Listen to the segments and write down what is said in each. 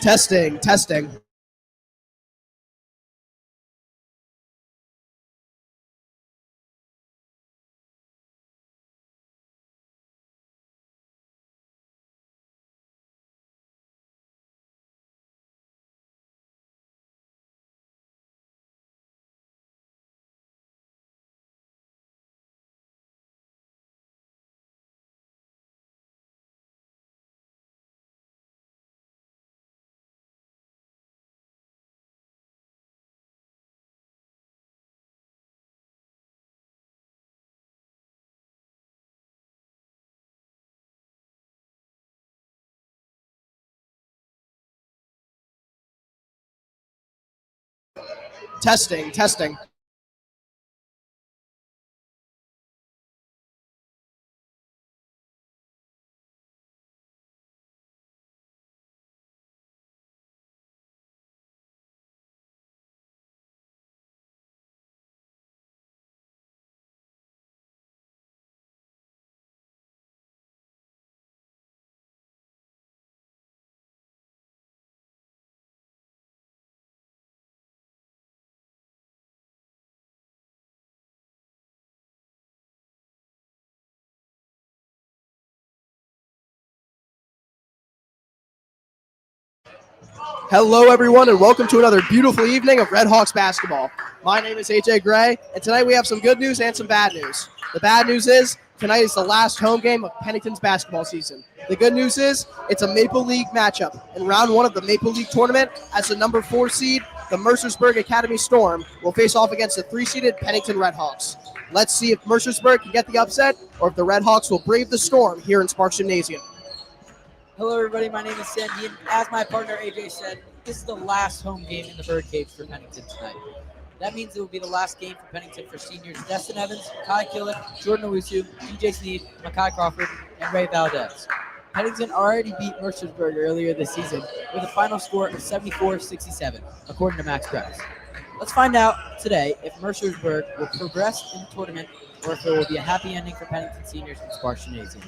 Testing, testing. Testing, testing. Hello, everyone, and welcome to another beautiful evening of Red Hawks basketball. My name is AJ Gray, and tonight we have some good news and some bad news. The bad news is tonight is the last home game of Pennington's basketball season. The good news is it's a Maple League matchup. In round one of the Maple League tournament, as the number 4 seed, the Mercersburg Academy Storm will face off against the 3-seeded Pennington Red Hawks. Let's see if Mercersburg can get the upset or if the Red Hawks will brave the storm here in Sparks Gymnasium. Hello, everybody. My name is Sandy, and as my partner AJ said, this is the last home game in the Birdcage for Pennington tonight. That means it will be the last game for Pennington for seniors Destin Evans, Kai Killick, Jordan Owusu, DJ Sneed, Makai Crawford, and Ray Valdez. Pennington already beat Mercersburg earlier this season with a final score of 74-67, according to Max Preps. Let's find out today if Mercersburg will progress in the tournament or if it will be a happy ending for Pennington seniors in Sparks Gymnasium.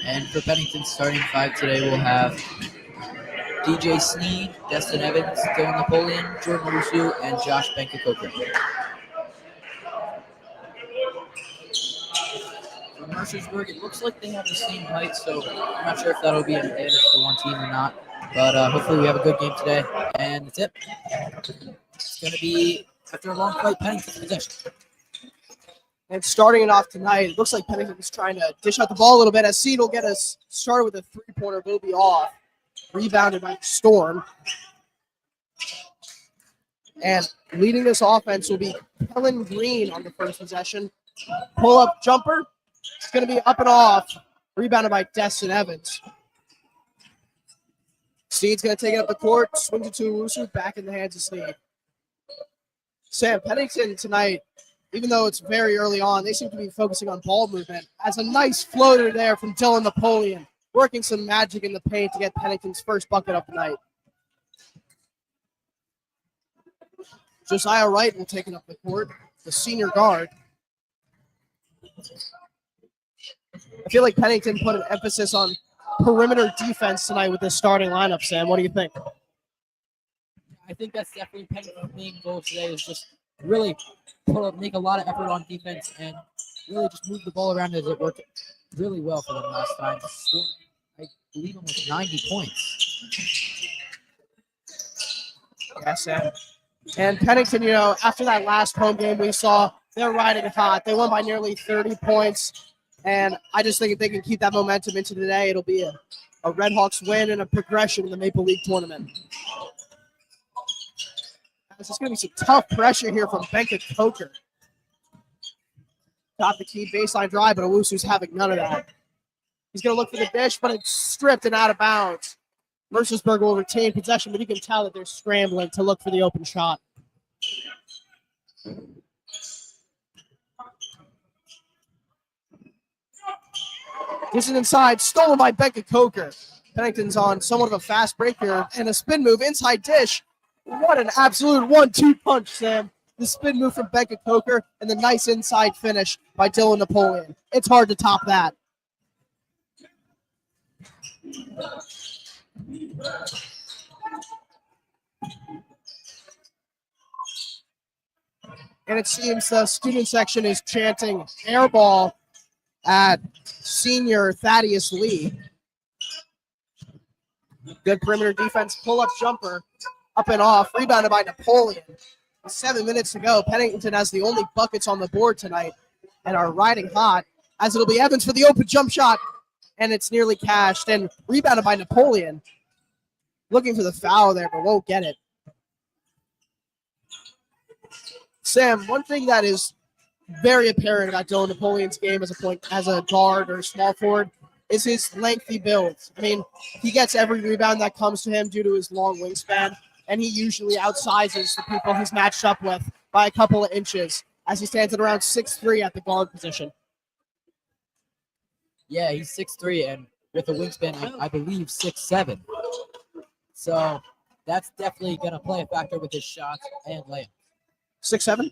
And for Pennington's starting five today, we'll have DJ Sneed, Destin Evans, Dylan Napoleon, Jordan Rusu, and Josh Benka-Coker. For Mercersburg, it looks like they have the same height, so I'm not sure if that'll be an advantage for one team or not. But hopefully we have a good game today. And that's it. It's going to be, after a long fight, Pennington's possession. And starting it off tonight, it looks like Pennington's trying to dish out the ball a little bit as Seed will get us started with a three-pointer, but it'll be off. Rebounded by Storm. And leading this offense will be Kellen Green on the first possession. Pull-up jumper. It's going to be up and off. Rebounded by Destin Evans. Sneed's going to take it up the court. Swings it to Owusu. Back in the hands of Sneed. Sam, Pennington tonight, even though it's very early on, they seem to be focusing on ball movement. As a nice floater there from Dylan Napoleon, working some magic in the paint to get Pennington's first bucket of the night. Josiah Wright will take it up the court, the senior guard. I feel like Pennington put an emphasis on perimeter defense tonight with this starting lineup, Sam. What do you think? I think that's definitely Pennington's main goal today is just really make a lot of effort on defense and really just move the ball around as it worked really well for them last time. Scored, I believe, almost 90 points. Yes, Sam. And Pennington, after that last home game we saw, they're riding hot. They won by nearly 30 points. And I just think if they can keep that momentum into today, it'll be a Red Hawks win and a progression in the Maple League tournament. There's going to be some tough pressure here from Benka-Coker. Got the key baseline drive, but Owusu's having none of that. He's going to look for the dish, but it's stripped and out of bounds. Mercersburg will retain possession, but you can tell that they're scrambling to look for the open shot. This is inside, stolen by Benka-Coker. Pennington's on somewhat of a fast break here, and a spin move, inside dish. What an absolute 1-2 punch, Sam. The spin move from Benka-Coker and the nice inside finish by Dylan Napoleon. It's hard to top that. And it seems the student section is chanting air ball at senior Thaddeus Lee. Good perimeter defense, pull-up jumper, up and off, rebounded by Napoleon. 7 minutes to go. Pennington has the only buckets on the board tonight and are riding hot, as it'll be Evans for the open jump shot, and it's nearly cashed and rebounded by Napoleon. Looking for the foul there, but won't get it. Sam, one thing that is very apparent about Dylan Napoleon's game as a guard or small forward is his lengthy build. I mean, he gets every rebound that comes to him due to his long wingspan, and he usually outsizes the people he's matched up with by a couple of inches, as he stands at around 6'3" at the guard position. Yeah, he's 6'3", and with a wingspan, I believe 6'7". So that's definitely going to play a factor with his shots and layups. 6'7"?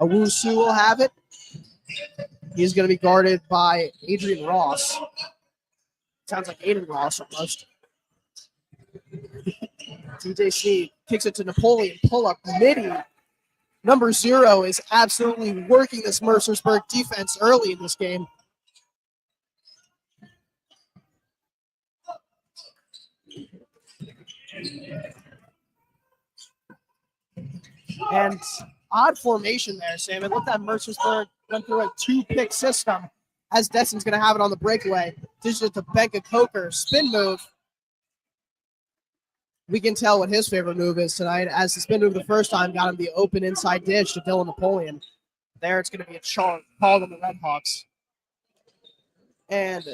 Owusu will have it. He's going to be guarded by Adrian Ross. Sounds like Aiden Ross almost. DJ Sneed kicks it to Napoleon. Pull up midi. Number 0 is absolutely working this Mercersburg defense early in this game. And odd formation there, Sam. It looked like Mercersburg went through a 2-pick system, as Destin's going to have it on the breakaway. This is the Benka-Coker spin move. We can tell what his favorite move is tonight, as the spin move the first time got him the open inside dish to Dylan Napoleon. There it's going to be a charge called on the Red Hawks. And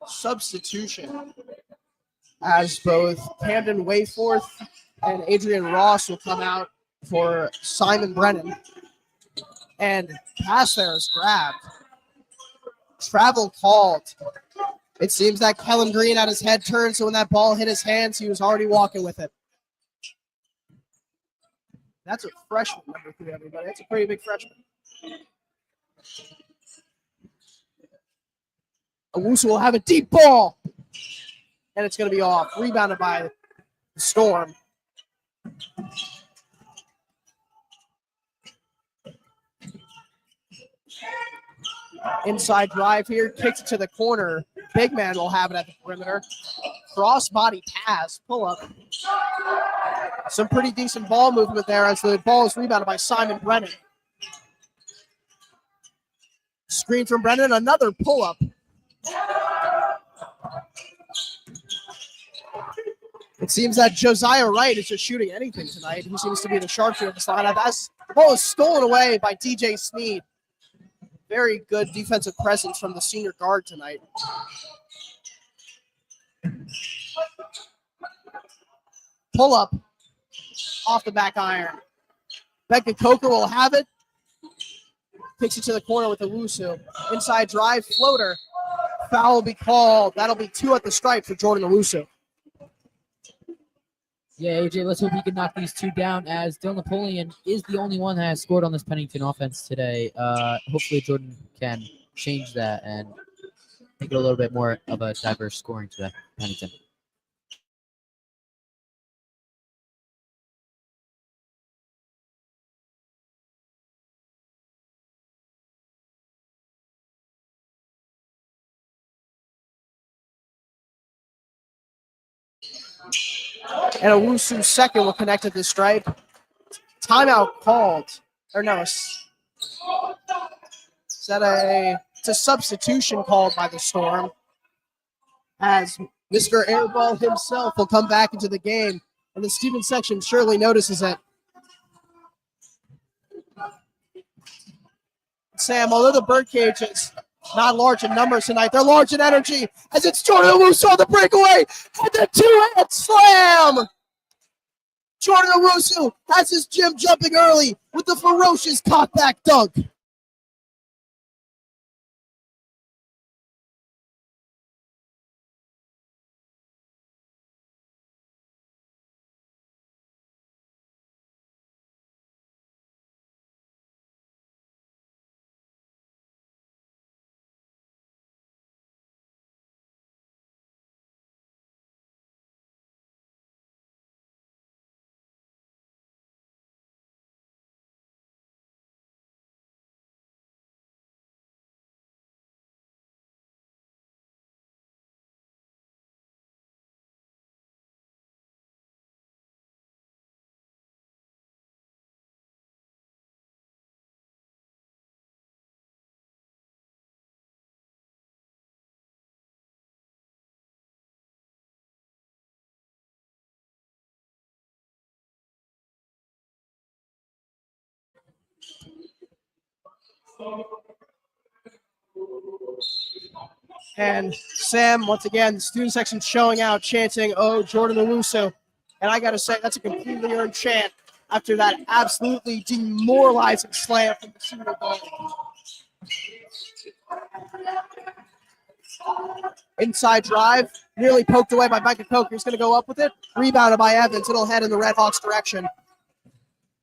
substitution, as both Camden Wayforth and Adrian Ross will come out for Simon Brennan. And pass there is grabbed. Travel called. It seems that Kellen Green had his head turned, so when that ball hit his hands, he was already walking with it. That's a freshman, number 3, everybody. That's a pretty big freshman. Owusu will have a deep ball. And it's going to be off. Rebounded by the Storm. Inside drive here. Kicks it to the corner. Big man will have it at the perimeter. Crossbody pass. Pull up. Some pretty decent ball movement there as the ball is rebounded by Simon Brennan. Screen from Brennan. Another pull up. It seems that Josiah Wright is just shooting anything tonight. He seems to be the sharpshooter of this lineup. As the ball is stolen away by DJ Sneed. Very good defensive presence from the senior guard tonight. Pull up off the back iron. Becca Coker will have it. Kicks it to the corner with Owusu. Inside drive, floater. Foul will be called. That'll be 2 at the stripe for Jordan Owusu. Yeah, AJ, let's hope he can knock these 2 down, as Dylan Napoleon is the only one that has scored on this Pennington offense today. Hopefully Jordan can change that and make it a little bit more of a diverse scoring today, Pennington. And Owusu's second will connect at the stripe. Timeout called. Or no, it's a substitution called by the Storm. As Mr. Airball himself will come back into the game. And the student section surely notices it. Sam, although the Birdcage is not large in numbers tonight, they're large in energy, as it's Jordan Owusu on the breakaway, and the 2-hand slam! Jordan Owusu has his gym jumping early with the ferocious cockback dunk. And Sam, once again, the student section showing out, chanting, "Oh, Jordan Owusu." And I got to say, that's a completely earned chant after that absolutely demoralizing slam from the senior guard. Inside drive, nearly poked away by Becca Coker. He's going to go up with it. Rebounded by Evans. It'll head in the Red Hawks' direction.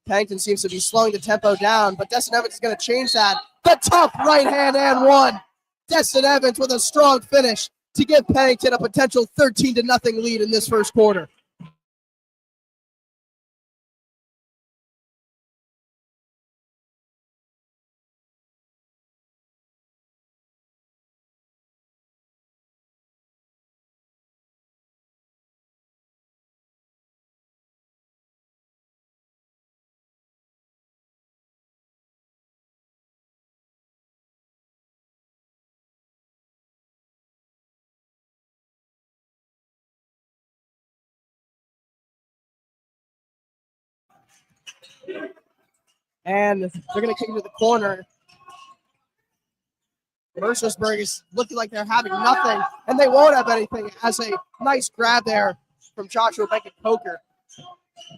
Pennington seems to be slowing the tempo down, but Destin Evans is going to change that. The tough right hand and one. Destin Evans with a strong finish to give Pennington a potential 13-0 lead in this first quarter. And they're going to kick it to the corner. Mercersburg is looking like they're having nothing, and they won't have anything. As a nice grab there from Joshua Beckett Coker.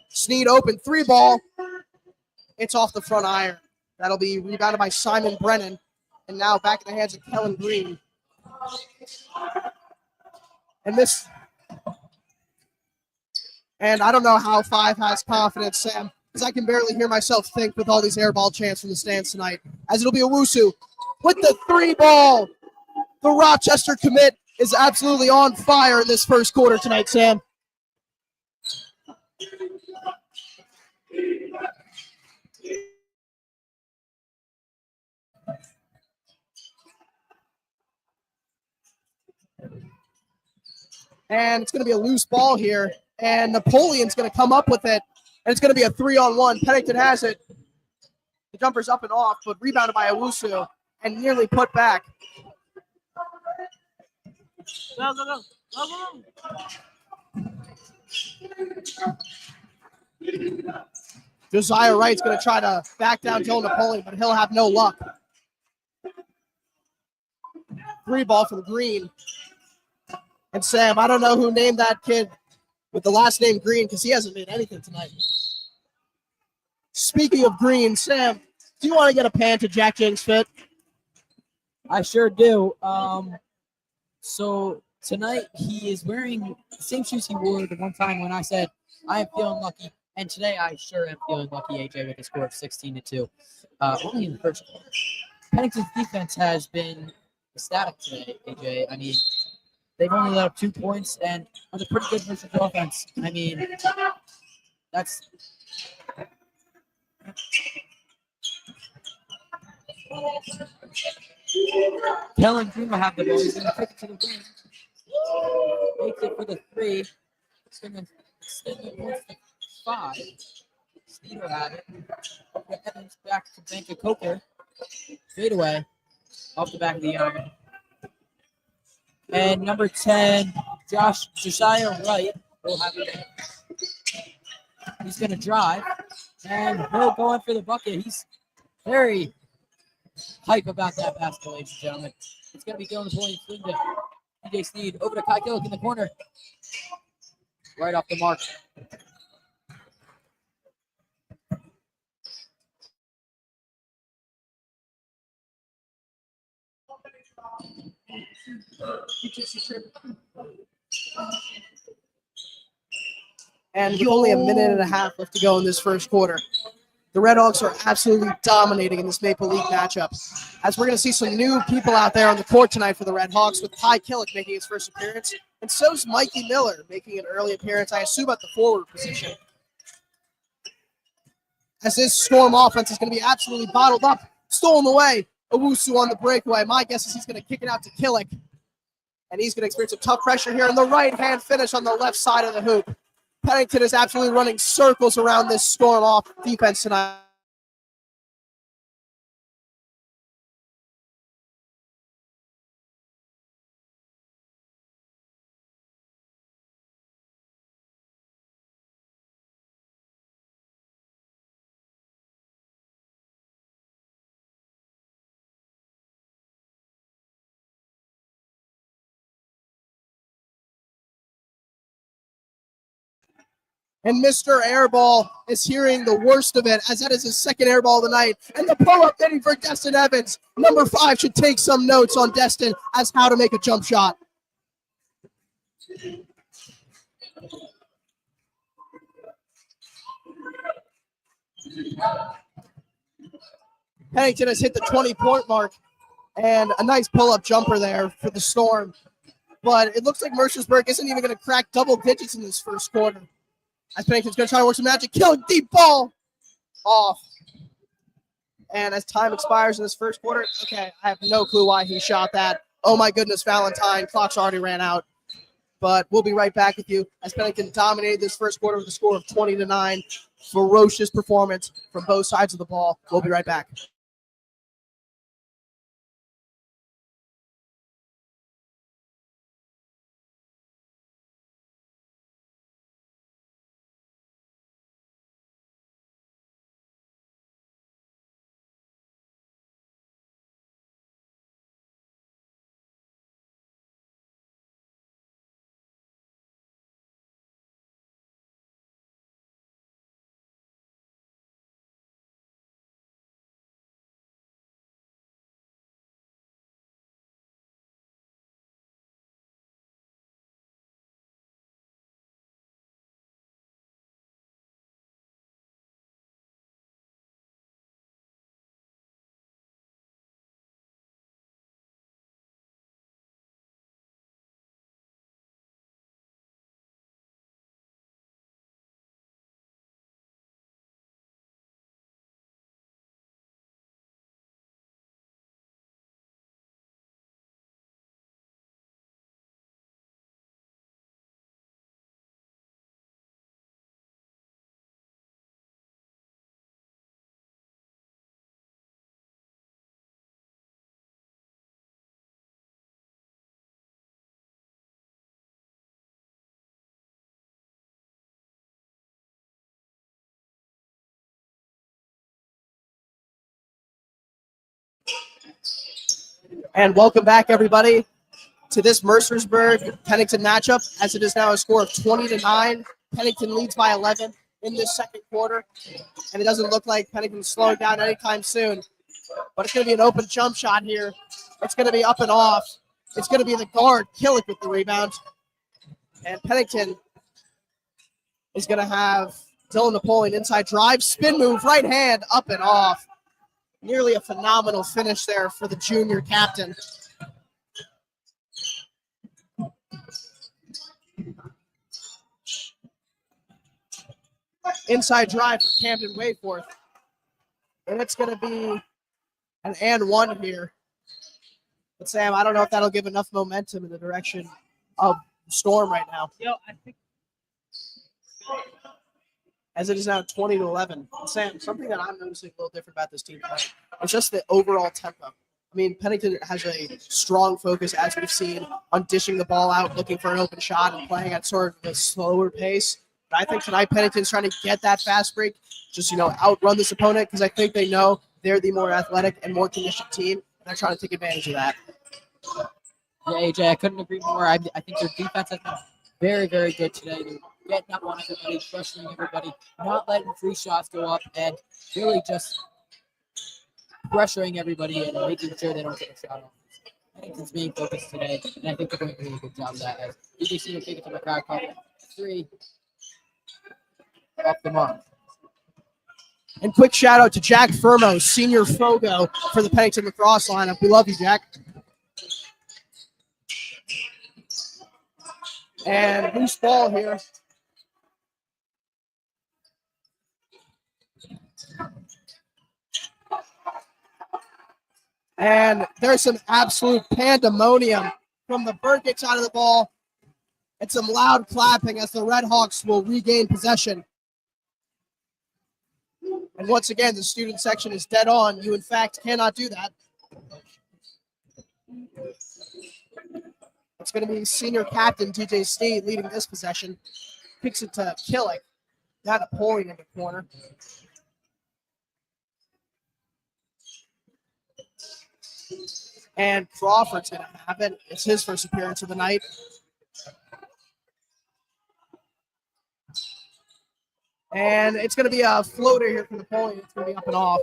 Sneed open, 3-ball. It's off the front iron. That'll be rebounded by Simon Brennan, and now back in the hands of Kellen Green. And I don't know how 5 has confidence, Sam, because I can barely hear myself think with all these airball chants from the stands tonight. as it'll be Owusu with the 3 ball. The Rochester commit is absolutely on fire in this first quarter tonight, Sam. And it's going to be a loose ball here. And Napoleon's going to come up with it. And it's going to be a 3-on-1. Pennington has it. The jumper's up and off, but rebounded by Owusu and nearly put back. Go, go, go. Go, go. Josiah Wright's going to try to back down Joe Napoleon, but he'll have no luck. 3 ball from Green. And Sam, I don't know who named that kid with the last name Green because he hasn't made anything tonight. Speaking of Green, Sam, do you want to get a pan to Jack Jing's fit? I sure do. So tonight he is wearing the same shoes he wore the one time when I said I am feeling lucky, and today I sure am feeling lucky. AJ with a score of 16-2, only in the first quarter. Pennington's defense has been ecstatic today. AJ, I mean, they've only let up 2 points, and on a pretty good Mercersburg offense. I mean, that's. Kellen Green will have the ball. He's going to take it to the wing. Makes it for the 3. It's going to extend the points to 5. Steed will have it. Evans back to Bank of Coker. Straight away. Off the back of the iron. And number 10, Josiah Wright will have it. He's going to drive. And he'll go in for the bucket. He's very hype about that basketball, ladies and gentlemen. It's going to be going to point to DJ Steed. Over to Kai Killick in the corner. Right off the mark. And with only a minute and a half left to go in this first quarter, the Red Hawks are absolutely dominating in this Maple League matchup. As we're going to see some new people out there on the court tonight for the Red Hawks, with Kai Killick making his first appearance, and so's Mikey Miller making an early appearance, I assume at the forward position. As this Storm offense is going to be absolutely bottled up, stolen away. Owusu on the breakaway. My guess is he's going to kick it out to Killick. And he's going to experience some tough pressure here in the right-hand finish on the left side of the hoop. Pennington is absolutely running circles around this Storm off defense tonight. And Mr. Airball is hearing the worst of it, as that is his second airball of the night. And the pull-up hitting for Destin Evans. Number 5 should take some notes on Destin as how to make a jump shot. Pennington has hit the 20-point mark. And a nice pull-up jumper there for the Storm. But it looks like Mercersburg isn't even going to crack double digits in this first quarter. As Pennington's going to try to work some magic. Killing deep ball. Off. And as time expires in this first quarter, okay, I have no clue why he shot that. Oh my goodness, Valentine. Clock's already ran out. But we'll be right back with you as Pennington dominated this first quarter with a score of 20-9. Ferocious performance from both sides of the ball. We'll be right back. And welcome back, everybody, to this Mercersburg Pennington matchup. As it is now a score of 20-9, Pennington leads by 11 in this second quarter, and it doesn't look like Pennington's slowing down anytime soon. But it's going to be an open jump shot here. It's going to be up and off. It's going to be the guard, Killick, with the rebound. And Pennington is going to have Dylan Napoleon inside drive, spin move, right hand, up and off. Nearly a phenomenal finish there for the junior captain. Inside drive for Camden Wayforth. And it's going to be an and one here. But Sam, I don't know if that'll give enough momentum in the direction of Storm right now. I think As it is now 20-11. Sam, something that I'm noticing a little different about this team tonight is just the overall tempo. I mean, Pennington has a strong focus, as we've seen, on dishing the ball out, looking for an open shot, and playing at sort of a slower pace. But I think tonight Pennington's trying to get that fast break, just, outrun this opponent, because I think they know they're the more athletic and more conditioned team, and they're trying to take advantage of that. Yeah, AJ, I couldn't agree more. I think their defense has been very, very good today. They're getting up on everybody, pressuring everybody, not letting free shots go up, and really just pressuring everybody and making sure they don't get a shot off. Pennington's being focused today, and I think they're doing a really good job of that. As EDC will take it to McCarthy. 3 off the mark. And quick shout out to Jack Firmo, senior Fogo for the Pennington lacrosse lineup. We love you, Jack. And loose ball here. And there's some absolute pandemonium from the Burkett side of the ball. And some loud clapping as the Red Hawks will regain possession. And once again, the student section is dead on. You, in fact, cannot do that. It's going to be senior captain TJ Sneed leading this possession. Kicks it to Killick. Got Napoleon in the corner. And Crawford's going to have it. It's his first appearance of the night. And it's going to be a floater here for Napoleon. It's going to be up and off.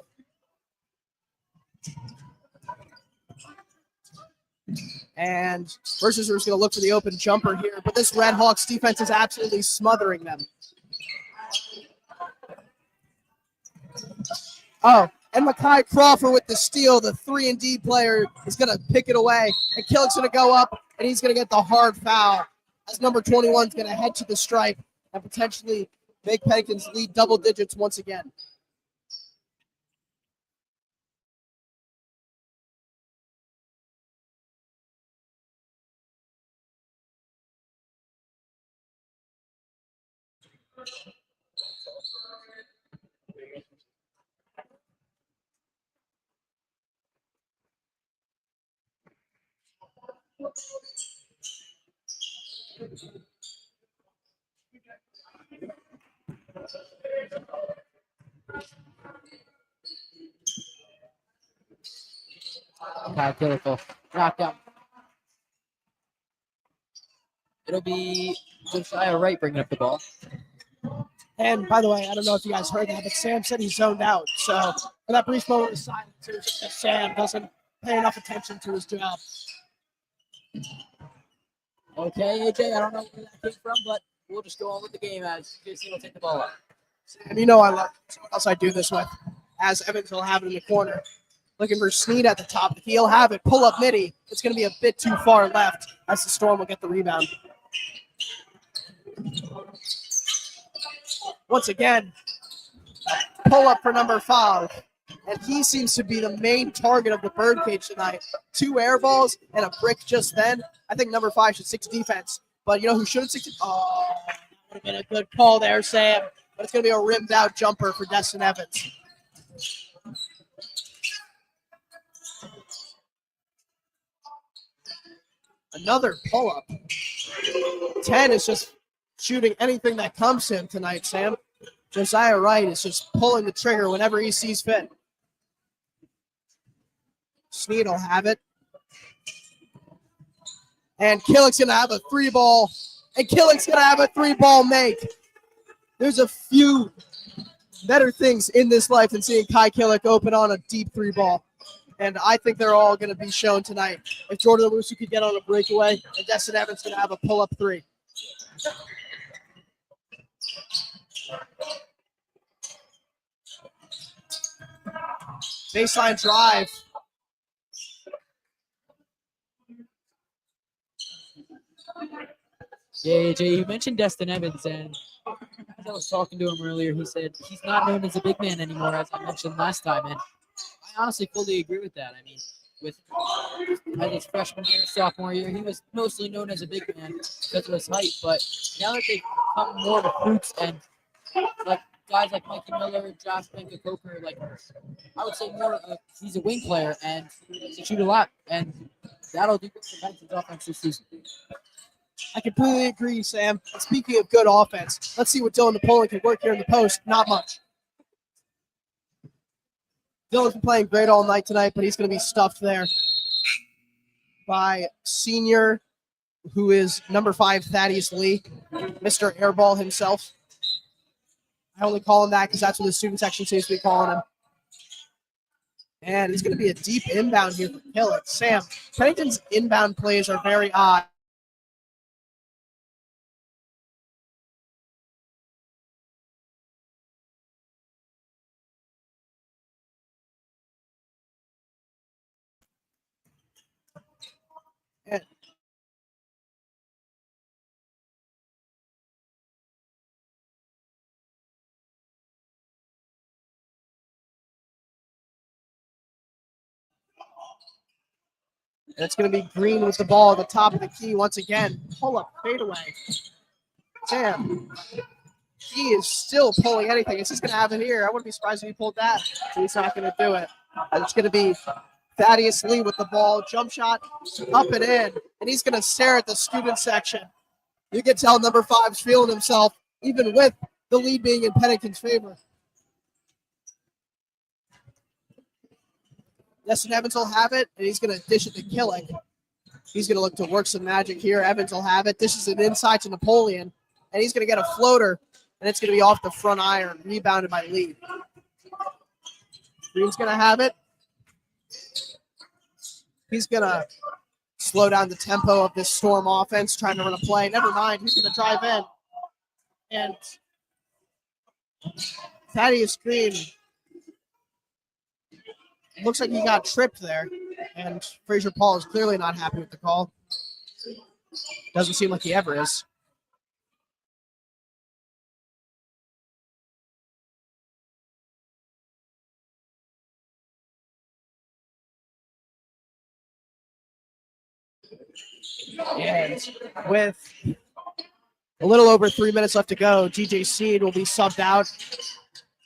And Mercersburg is going to look for the open jumper here. But this Red Hawks defense is absolutely smothering them. Oh, and Makai Crawford with the steal. The 3-and-D player is going to pick it away. And Killick's going to go up, and he's going to get the hard foul. As number 21 is going to head to the stripe and potentially make Pennington's lead double digits once again. Beautiful. Knockdown. It'll be Josiah Wright bringing up the ball. And by the way, I don't know if you guys heard that, but Sam said he zoned out. So for that brief moment of silence, it was just that Sam doesn't pay enough attention to his job. Okay, AJ, I don't know where that came from, but we'll just go on with the game as JC will take the ball up. Sam, you know I love someone else I do this with. As Evans will have it in the corner. Looking for Sneed at the top. He'll have it. Pull up midi. It's going to be a bit too far left as the Storm will get the rebound. Once again, pull up for number 5. And he seems to be the main target of the birdcage tonight. 2 air balls and a brick just then. I think number 5 should stick to defense. But you know who shouldn't stick to? Oh, that would have been a good call there, Sam. But it's going to be a rimmed out jumper for Destin Evans. Another pull-up. 10 is just shooting anything that comes to him tonight, Sam. Josiah Wright is just pulling the trigger whenever he sees fit. Sneed will have it. And Killick's going to have a 3-ball. And Killick's going to have a 3-ball make. There's a few better things in this life than seeing Kai Killick open on a deep 3-ball. And I think they're all going to be shown tonight. If Jordan Owusu could get on a breakaway, and Destin Evans going to have a pull-up 3. Baseline drive. Yeah, AJ, you mentioned Destin Evans, and as I was talking to him earlier, he said he's not known as a big man anymore, as I mentioned last time, and I honestly fully agree with that. I mean, with his freshman year, sophomore year, he was mostly known as a big man because of his height, but now that they've come more recruits and like guys like Mikey Miller, Josh Benka-Coker, like I would say more he's a wing player and he can shoot a lot, and that'll do good for Pennington's offense this season. I completely agree, Sam. And speaking of good offense, let's see what Dylan Napoleon can work here in the post. Not much. Dylan's been playing great all night tonight, but he's going to be stuffed there by senior, who is number 5, Thaddeus Lee, Mr. Airball himself. I only call him that because that's what the student section seems to be calling him. And it's going to be a deep inbound here for Killick. Sam, Pennington's inbound plays are very odd. And it's going to be Green with the ball at the top of the key once again. Pull up, fadeaway. Sam, he is still pulling anything. Is this going to happen here? I wouldn't be surprised if he pulled that. So he's not going to do it. And it's going to be Thaddeus Lee with the ball. Jump shot, up and in. And he's going to stare at the student section. You can tell number 5's feeling himself, even with the lead being in Pennington's favor. Destin Evans will have it, and he's going to dish it to Killick. He's going to look to work some magic here. Evans will have it. Dishes it inside to Napoleon, and he's going to get a floater, and it's going to be off the front iron, rebounded by Lee. Green's going to have it. He's going to slow down the tempo of this Storm offense, trying to run a play. Never mind, he's going to drive in. And Thaddeus Green looks like he got tripped there, and Fraser Paul is clearly not happy with the call. Doesn't seem like he ever is. And with a little over 3 minutes left to go, DJ Seed will be subbed out.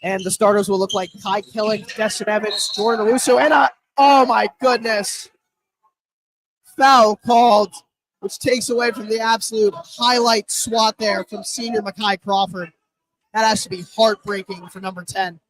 And the starters will look like Kai Killick, Destin Evans, Jordan Owusu, and oh my goodness, foul called, which takes away from the absolute highlight swat there from senior Makai Crawford. That has to be heartbreaking for number 10.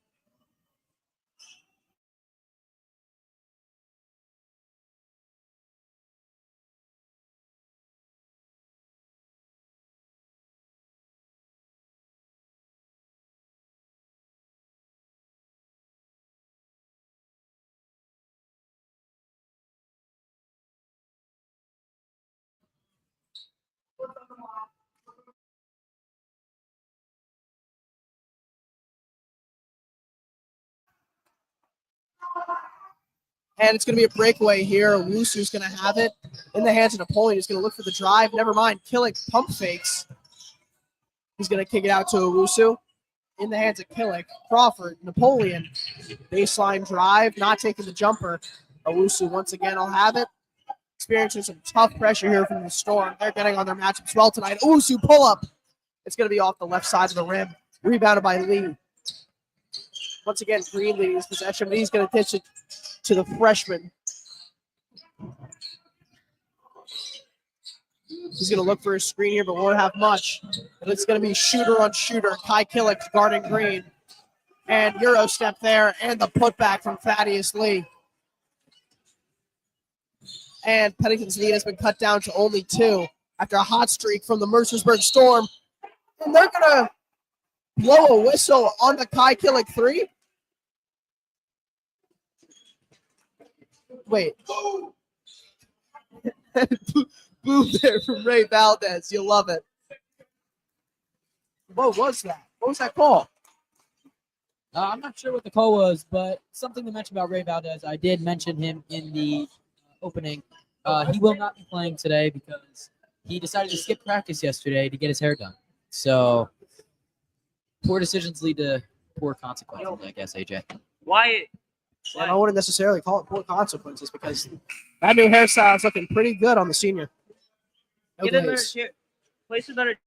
And it's going to be a breakaway here. Owusu's going to have it in the hands of Napoleon. He's going to look for the drive. Never mind. Killick pump fakes. He's going to kick it out to Owusu. In the hands of Killick. Crawford, Napoleon. Baseline drive. Not taking the jumper. Owusu once again will have it. Experiencing some tough pressure here from the Storm. They're getting on their matchups well tonight. Owusu pull up. It's going to be off the left side of the rim. Rebounded by Lee. Once again, Green leads possession, but he's going to dish it to the freshman. He's going to look for a screen here, but won't have much. And it's going to be shooter on shooter. Kai Killick guarding Green. And Euro step there, and the putback from Thaddeus Lee. And Pennington's lead has been cut down to only 2 after a hot streak from the Mercersburg Storm. And they're going to blow a whistle on the Kai Killick 3. Wait. Boom there from Ray Valdez. You'll love it. What was that? What was that call? I'm not sure what the call was, but something to mention about Ray Valdez. I did mention him in the opening. He will not be playing today because he decided to skip practice yesterday to get his hair done. So poor decisions lead to poor consequences, I guess, AJ. Why? And I wouldn't necessarily call it poor consequences because that new hairstyle is looking pretty good on the senior. No Get another glaze. chair. Place another.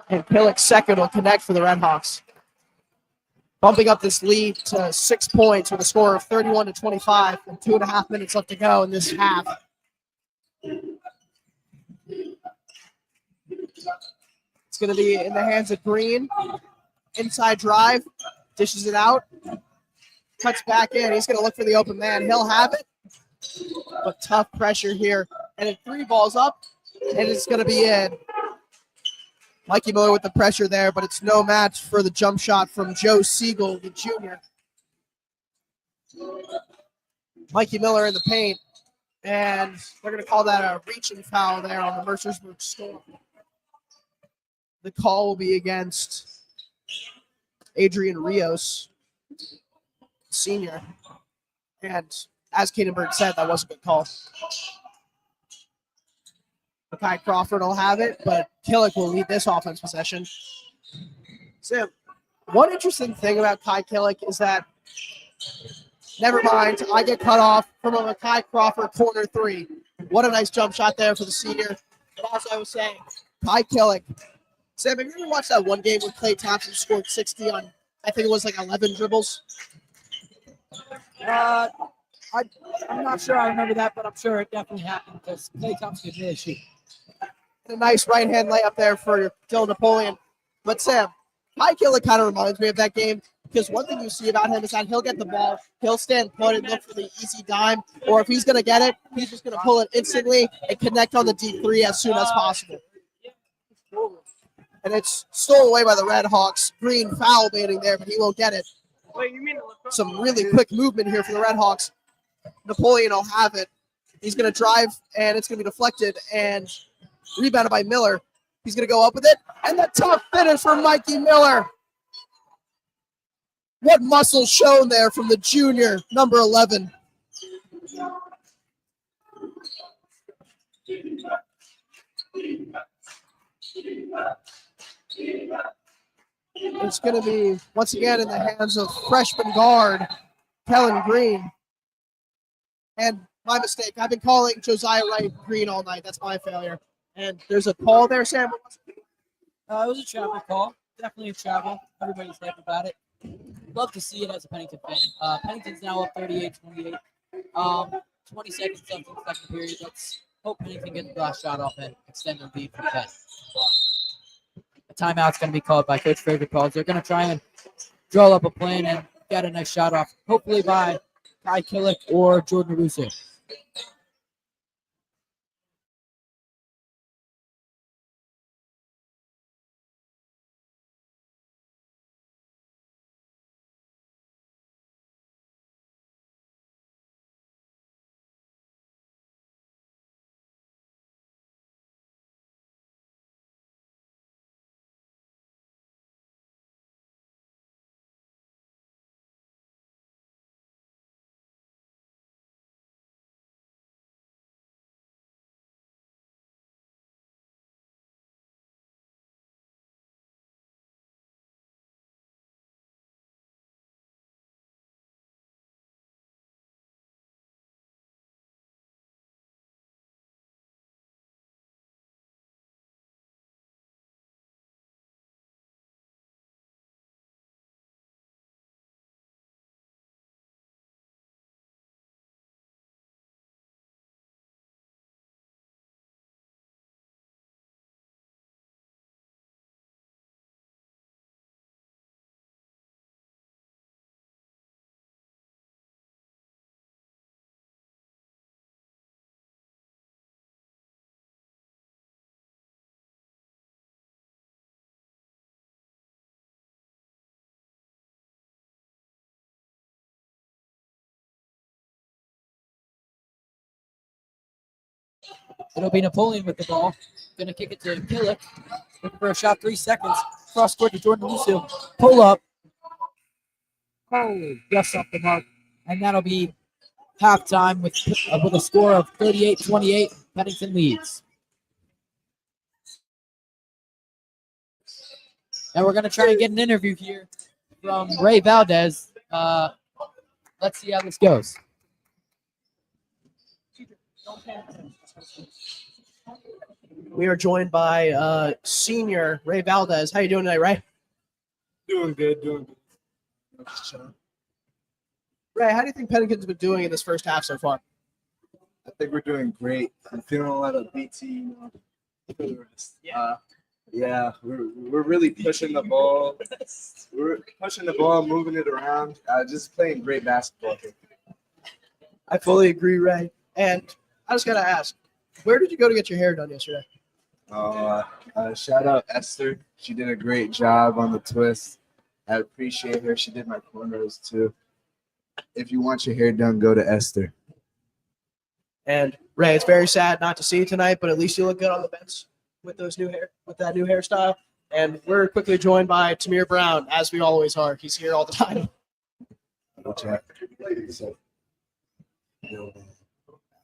And Killick's second will connect for the Redhawks. Bumping up this lead to 6 points with a score of 31-25 and 2.5 minutes left to go in this half. It's going to be in the hands of Green. Inside drive, dishes it out, cuts back in. He's going to look for the open man. He'll have it, but tough pressure here. And it 3 balls up, and it's going to be in. Mikey Miller with the pressure there, but it's no match for the jump shot from Joe Siegel, the junior. Mikey Miller in the paint, and they're going to call that a reaching foul there on the Mercersburg Storm. The call will be against Adrian Rios, senior. And as Cadenberg said, that was a good call. Makai Crawford will have it, but Killick will lead this offense possession. So, one interesting thing about Kai Killick is that, never mind, I get cut off from a Makai Crawford corner 3. What a nice jump shot there for the senior. But as I was saying, Kai Killick. Sam, have you ever watched that one game where Klay Thompson scored 60 on, I think it was like 11 dribbles? I'm not sure I remember that, but I'm sure it definitely happened because Klay Thompson could really shoot. A nice right-hand layup there for Dylan Napoleon. But Sam, Kai Killick kind of reminds me of that game because one thing you see about him is that he'll get the ball, he'll stand put and look for the easy dime, or if he's going to get it, he's just going to pull it instantly and connect on the deep 3 as soon as possible. And it's stolen away by the Red Hawks. Green foul baiting there, but he won't get it. Wait, you mean Some really quick movement here for the Red Hawks. Napoleon will have it. He's going to drive, and it's going to be deflected and rebounded by Miller. He's going to go up with it. And the tough finish for Mikey Miller. What muscle shown there from the junior, number 11. It's going to be, once again, in the hands of freshman guard, Kellen Green. And my mistake, I've been calling Josiah Wright Green all night. That's my failure. And there's a call there, Sam. It was a travel call. Definitely a travel. Everybody's hype about it. Love to see it as a Pennington fan. Pennington's now up 38-28. 20 seconds left in the second period. Let's hope Pennington gets the last shot off and extend their lead for 10. A timeout's going to be called by Coach Favorite Calls. They're going to try and draw up a plan and get a nice shot off, hopefully by Kai Killick or Jordan Russo. It'll be Napoleon with the ball. Gonna kick it to Killick. Looking for a shot, 3 seconds. Cross court to Jordan Lucio. Pull up. Oh, just off the mark. And that'll be halftime with a score of 38-28. Pennington leads. And we're going to try and get an interview here from Ray Valdez. Let's see how this goes. We are joined by senior Ray Valdez. How you doing tonight, Ray? Doing good. Ray, how do you think Pennington's been doing in this first half so far? I think we're doing great. I'm feeling a lot of BT for the rest. Yeah, we're really pushing the ball. We're pushing the ball, moving it around. Just playing great basketball. I fully agree, Ray. And I just got to ask, where did you go to get your hair done yesterday? Shout out Esther. She did a great job on the twist. I appreciate her. She did my cornrows too. If you want your hair done, go to Esther. And Ray, it's very sad not to see you tonight, but at least you look good on the bench with that new hairstyle. And we're quickly joined by Tamir Brown, as we always are. He's here all the time.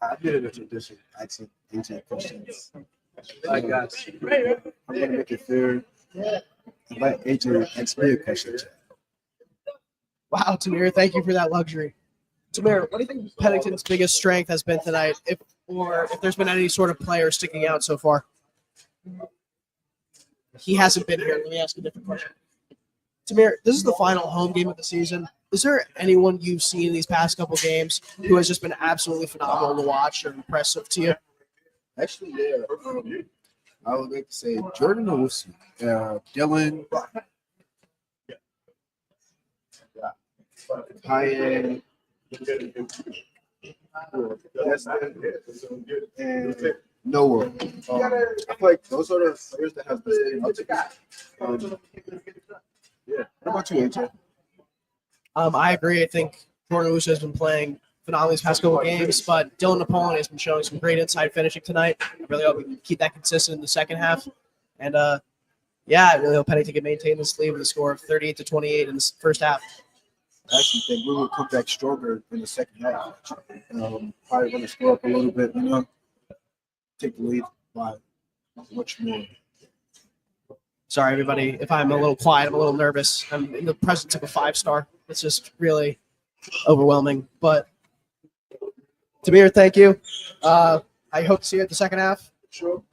I did it a tradition. Asking AJ questions. I got you. I'm gonna make it fair. Let AJ ask me a question. Wow, Tamir, thank you for that luxury. Tamir, what do you think Pennington's biggest strength has been tonight, if there's been any sort of player sticking out so far? He hasn't been here. Let me ask a different question. Tamir, this is the final home game of the season. Is there anyone you've seen in these past couple games who has just been absolutely phenomenal to watch or impressive to you? Actually, yeah. I would like to say Jordan Owusu, Dylan, Kanye, and Noah. I feel like those are the players that have been staying up to yeah. What about you, AJ? I agree. I think Jordan Uso has been playing phenomenally these past couple games, but Dylan Napoleon has been showing some great inside finishing tonight. I really hope we can keep that consistent in the second half. And, I really hope Pennington can maintain this lead with a score of 38-28 in the first half. I actually think we will come back stronger in the second half. Probably going to score up a little bit, take the lead by much more. Sorry, everybody, if I'm a little quiet, I'm a little nervous. I'm in the presence of a 5-star. It's just really overwhelming. But, Tamir, thank you. I hope to see you at the second half. Sure.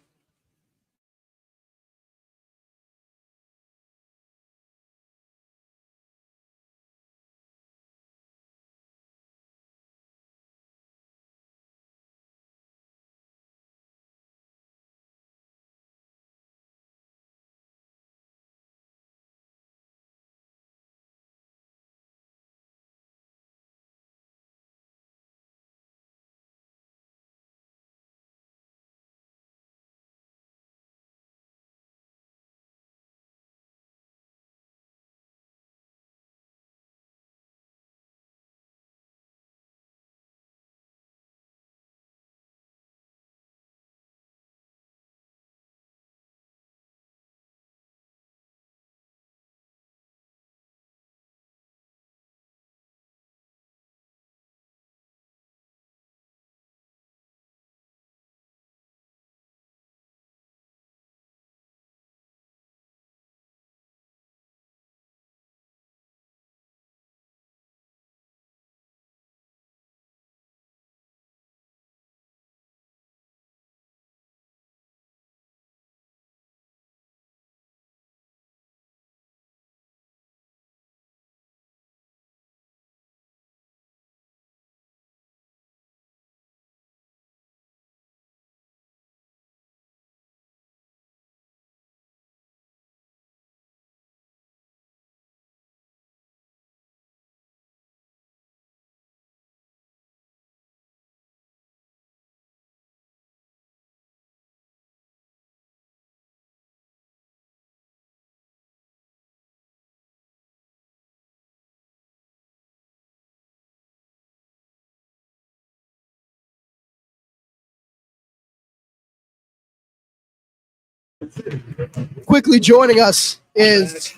Quickly joining us is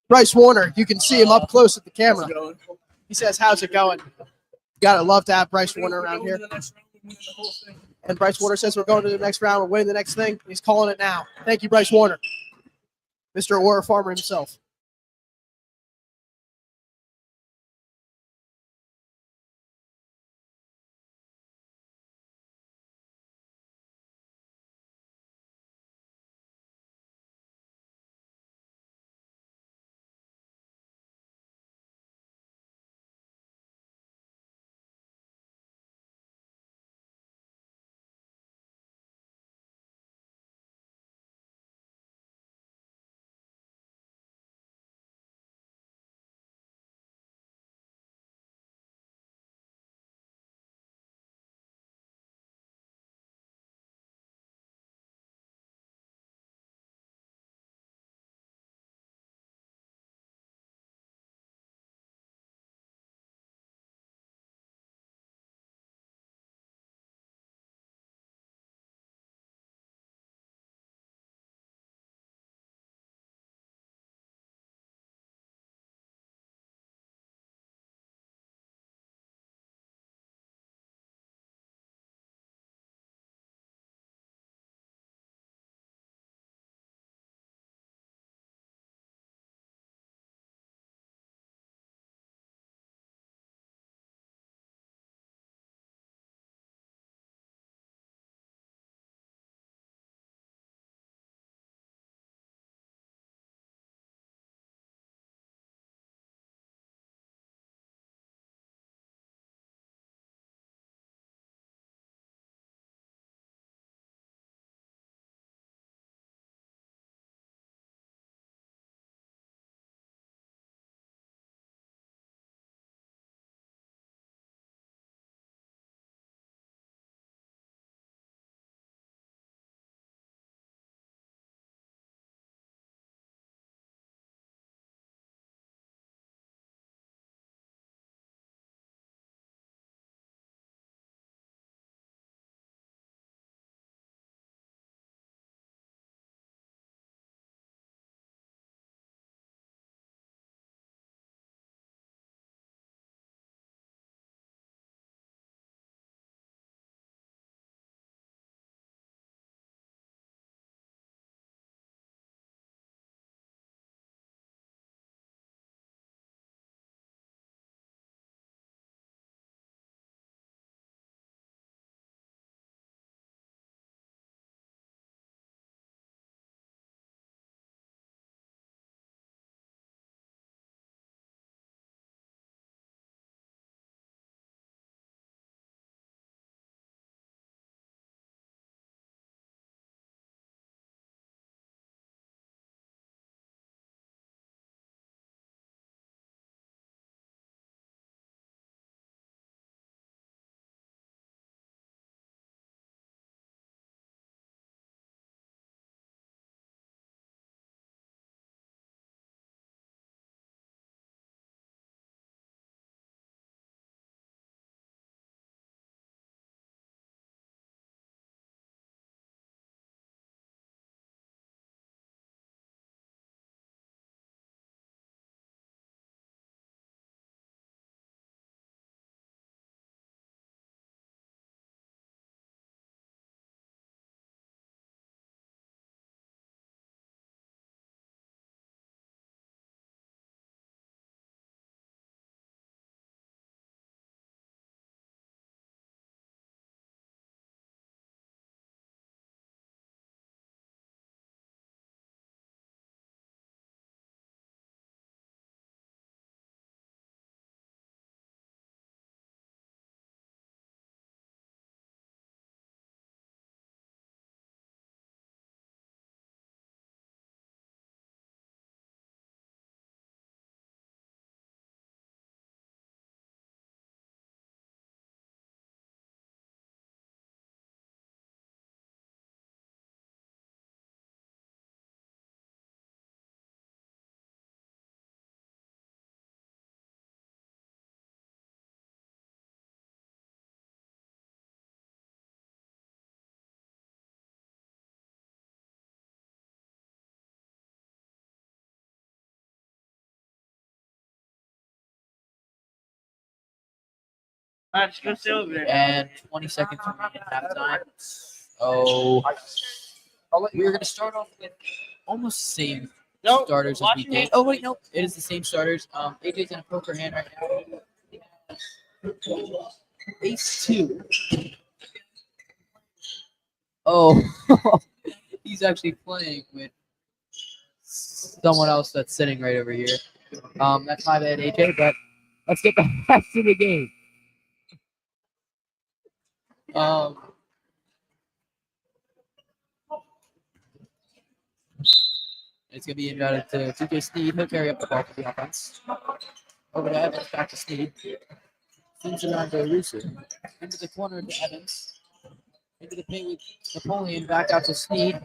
Bryce Warner. You can see him up close at the camera. He says, "How's it going?" Gotta love to have Bryce Warner around here. And Bryce Warner says, "We're going to the next round. We're winning the next thing." He's calling it now. Thank you, Bryce Warner, Mr. Aurora Farmer himself. Let's go sit over there. And 20 seconds remaining at halftime. Oh, we're going to start off with almost the same starters as we did. Oh, wait, no. It is the same starters. AJ's in a poker hand right now. Ace 2. Oh, he's actually playing with someone else that's sitting right over here. That's my bad, AJ, but let's get back to the game. It's going to be inbounded to TJ Sneed. He'll carry up the ball for the offense. Over to Evans, back to Sneed. Sends it around to Rusu. Into the corner to Evans. Into the paint with Napoleon. Back out to Sneed.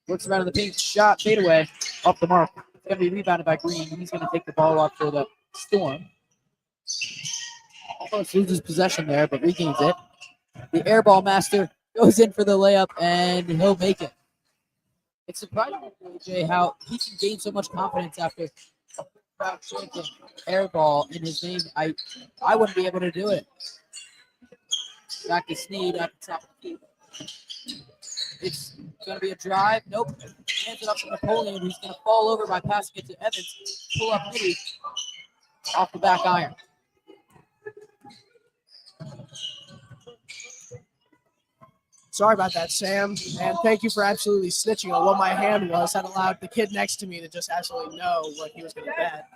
Works around in the paint. Shot. Fade away. Off the mark. It's going to be rebounded by Green. He's going to take the ball off for the Storm. Almost loses possession there, but regains it. The air ball master goes in for the layup, and he'll make it. It's surprising, AJ, how he can gain so much confidence after air ball in his name. I wouldn't be able to do it. Back to Sneed at the top of the key. It's going to be a drive. Nope. Hands it up to Napoleon, who's going to fall over by passing it to Evans. Pull up midi off the back iron. Sorry about that, Sam. And thank you for absolutely snitching on what my hand was. That allowed the kid next to me to just absolutely know what he was going to bet.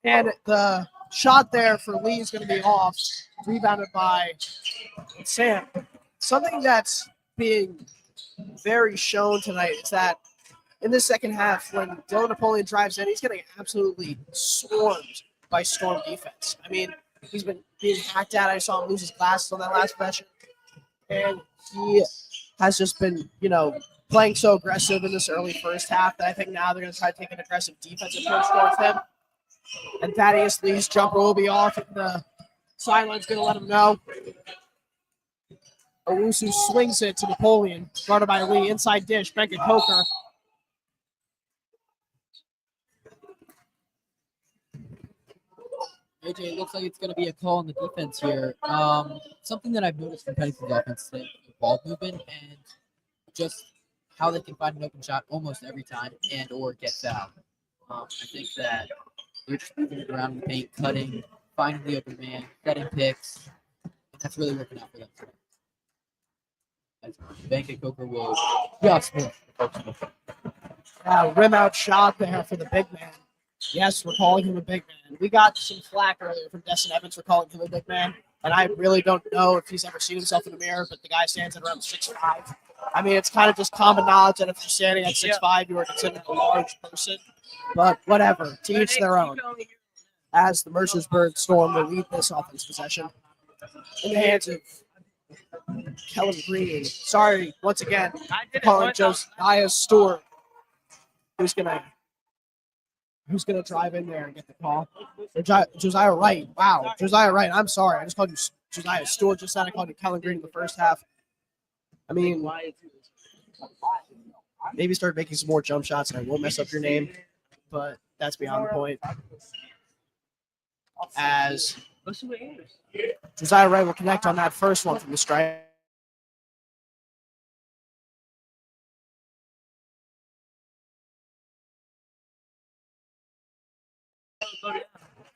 And the shot there for Lee is going to be off, rebounded by Sam. Something that's being very shown tonight is that in the second half, when Dylan Napoleon drives in, he's getting absolutely swarmed by Storm defense. I mean, he's been being hacked at. I saw him lose his glasses on that last possession. And he has just been, playing so aggressive in this early first half that I think now they're going to try to take an aggressive defensive approach towards him. And Thaddeus Lee's jumper will be off, and the sideline's going to let him know. Owusu swings it to Napoleon, guarded by Lee. Inside dish, Benka Coker. AJ, it looks like it's going to be a call on the defense here. Something that I've noticed from Pennington's offense today, ball movement and just how they can find an open shot almost every time and or get fouled. I think that they're just moving it around in the paint, cutting, finding the open man, setting picks. That's really working out for them today. As Benka Coker will just miss. Rim out shot there for the big man. Yes, we're calling him a big man. We got some flack earlier from Destin Evans for calling him a big man, and I really don't know if he's ever seen himself in the mirror, but the guy stands at around 6'5". I mean, it's kind of just common knowledge that if you're standing at 6'5", you are considered a large person, but whatever, to each their own. As the Mercersburg Storm will lead this offense possession in the hands of Kellen Green. Sorry, once again, for calling Josiah Stewart, who's gonna drive in there and get the call? Josiah Wright. Wow, Josiah Wright. I'm sorry. I just called you Josiah Stewart. Just said I called you Kellen Green in the first half. I mean, maybe start making some more jump shots and I won't mess up your name, but that's beyond the point. As Josiah Wright will connect on that first one from the strike.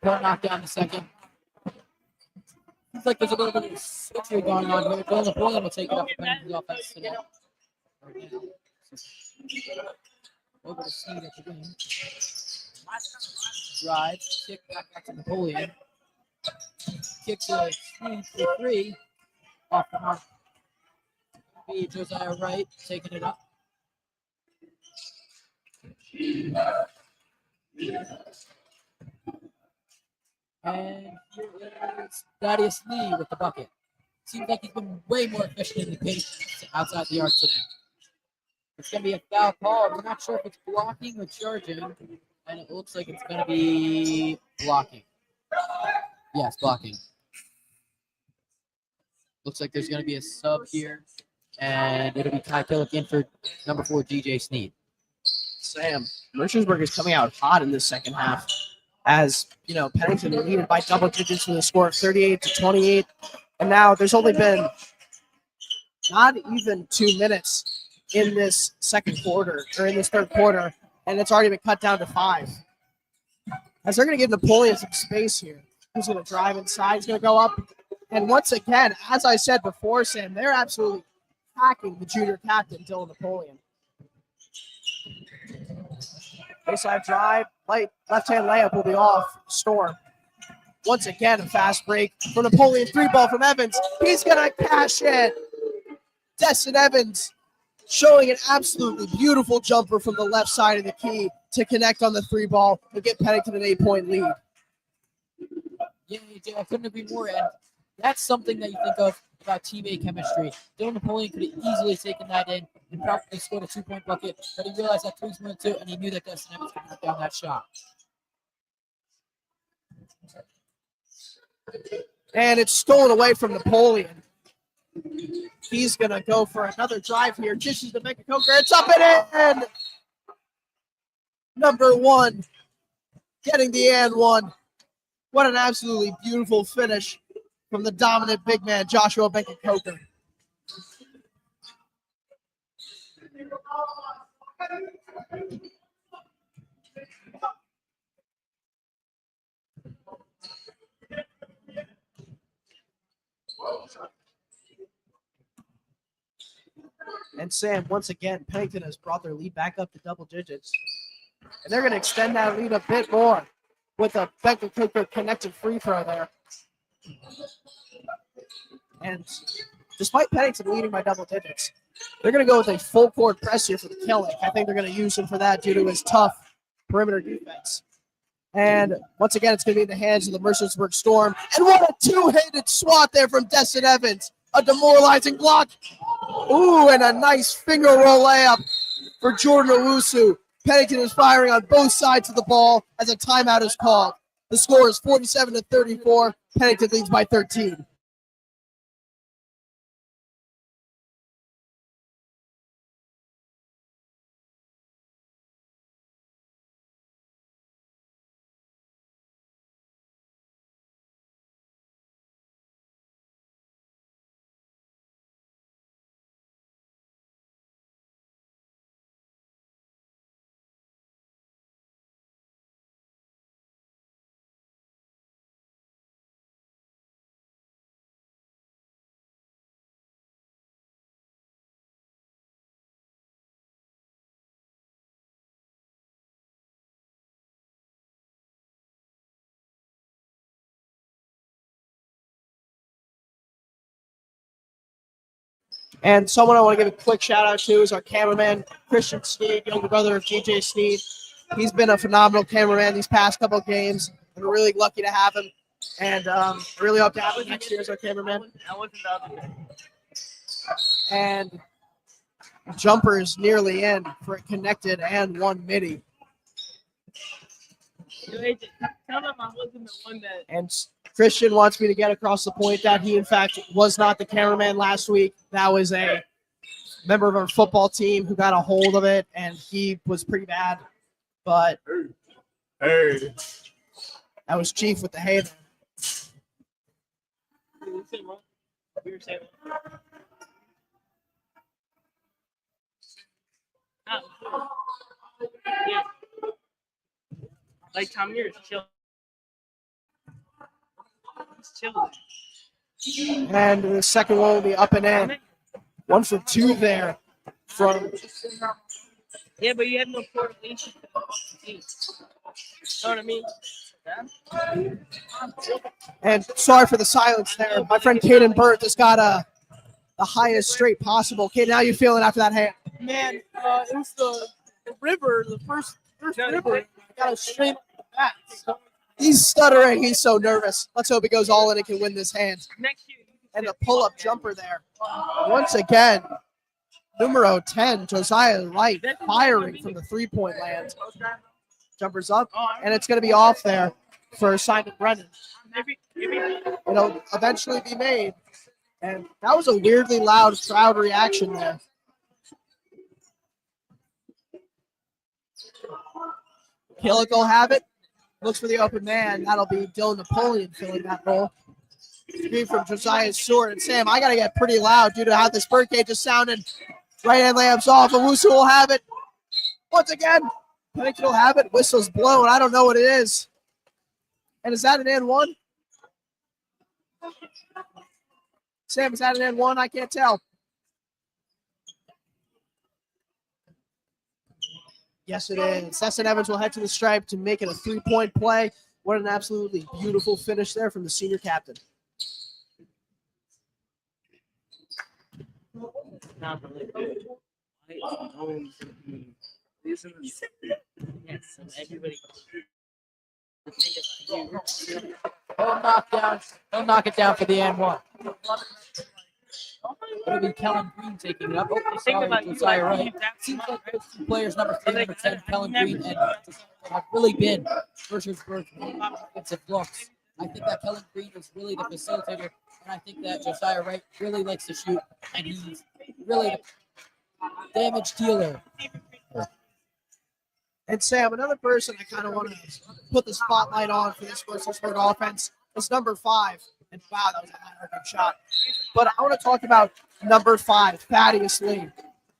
Don't knock down the second. Seems like there's a little bit of switchery going on here. Dylan Napoleon will take it up for Pennington's offense today. Over to Sneed at the wing. Drive, kick back to Napoleon. Kick to Sneed for 3. Off the mark. Be Josiah Wright taking it up. And here is Thaddeus Lee with the bucket. Seems like he's been way more efficient in the paint outside the arc today. It's going to be a foul call. We're not sure if it's blocking or charging. And it looks like it's going to be blocking. Yes, blocking. Looks like there's going to be a sub here. And it'll be Ty Killick in for number 4, DJ Sneed. Sam, Mercersburg is coming out hot in this second half. as Pennington leaded by double digits with a score of 38-28, and now there's only been not even 2 minutes in this second quarter or in this third quarter, and it's already been cut down to 5. As they're going to give Napoleon some space here. He's going to drive inside. He's going to go up. And once again, as I said before, Sam, they're absolutely hacking the junior captain, Dylan Napoleon. Baseline drive, left-hand layup will be off. Storm. Once again, a fast break for Napoleon. 3-ball from Evans. He's going to cash it. Destin Evans showing an absolutely beautiful jumper from the left side of the key to connect on the 3-ball to get Pennington an 8-point lead. Yeah, AJ, I couldn't agree more. And that's something that you think of about teammate chemistry. Dylan Napoleon could have easily taken that in and probably scored a 2-point bucket, but he realized that 3's minute 2, and he knew that Destin Evans could knock down that shot. And it's stolen away from Napoleon. He's going to go for another drive here. Dishes to make a Coker. It's up and in! Number 1 getting the and 1. What an absolutely beautiful finish from the dominant big man, Joshua Benka-Coker. And Sam, once again, Pennington has brought their lead back up to double digits. And they're going to extend that lead a bit more with a Benka-Coker connected free throw there. And despite Pennington leading by double digits, they're going to go with a full court press here for the Killing. I think they're going to use him for that due to his tough perimeter defense. And once again, it's going to be in the hands of the Mercersburg Storm. And what a two-handed swat there from Destin Evans. A demoralizing block. Ooh, and a nice finger roll layup for Jordan Owusu. Pennington is firing on both sides of the ball as a timeout is called. The score is 47-34. Pennington leads by 13. And someone I want to give a quick shout out to is our cameraman, Christian Sneed, younger brother of GJ Sneed. He's been a phenomenal cameraman these past couple of games. We're really lucky to have him. And really hope to have him next year as our cameraman. I wasn't the other day. And jumper is nearly in for a connected and one midi. Yo, AJ, tell them I wasn't the one that. And Christian wants me to get across the point that he, in fact, was not the cameraman last week. That was a member of our football team who got a hold of it, and he was pretty bad. But Hey. that was Chief with the hay there. We were saying what? Yeah. Like Tom Muir's chill. He's chilling. And the second one will be up and in. 1 for 2 there from. Yeah, but you have no correlation to the team. You know what I mean? And sorry for the silence there. My friend Caden Burt just got the highest straight possible. Caden, how you feeling after that hand? Man, it was the river, the first river. I got a straight back. So He's stuttering. He's so nervous. Let's hope he goes all in and can win this hand. Next year. And the pull-up jumper there. Once again, numero 10, Josiah Wright, firing from the three-point land. Jumper's up, and it's going to be off there for Simon Brennan. It'll eventually be made. And that was a weirdly loud crowd reaction there. Killick will have it. Looks for the open man. That'll be Dylan Napoleon filling that role. Screen from Josiah Stewart. And Sam, I got to get pretty loud due to how this birdcage is sounding. Right hand layups off. Owusu will have it. Once again, Pennington will have it. Whistle's blown. I don't know what it is. And is that an and one? Sam, is that an and one? I can't tell. Yes, it is. Destin Evans will head to the stripe to make it a 3-point play. What an absolutely beautiful finish there from the senior captain. Not really good. Yes, and everybody. He'll knock it down for the and one. It'll be Kellen Green taking it up. Oh, sorry, Josiah Wright. Seems like those two players, number 3 and number 10, Kellen Green, and have really been Mercersburg's offensive looks. I think that Kellen Green is really the facilitator, and I think that Josiah Wright really likes to shoot, and he's really the damage dealer. And Sam, another person I kind of want to put the spotlight on for this Mercersburg offense is number 5. And wow, that was a high-arcing shot. But I want to talk about number 5, Thaddeus Lee.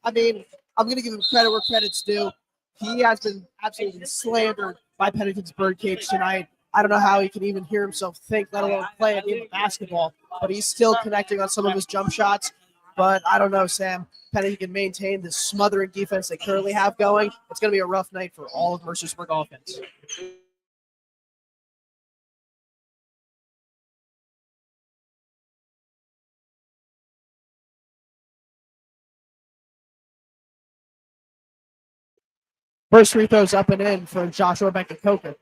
I mean, I'm going to give him credit where credit's due. He has been absolutely slandered by Pennington's birdcage tonight. I don't know how he can even hear himself think, let alone play a game of basketball. But he's still connecting on some of his jump shots. But I don't know, Sam. Pennington can maintain this smothering defense they currently have going. It's going to be a rough night for all of Mercersburg offense. First free throws up and in for Joshua Becker-Coker.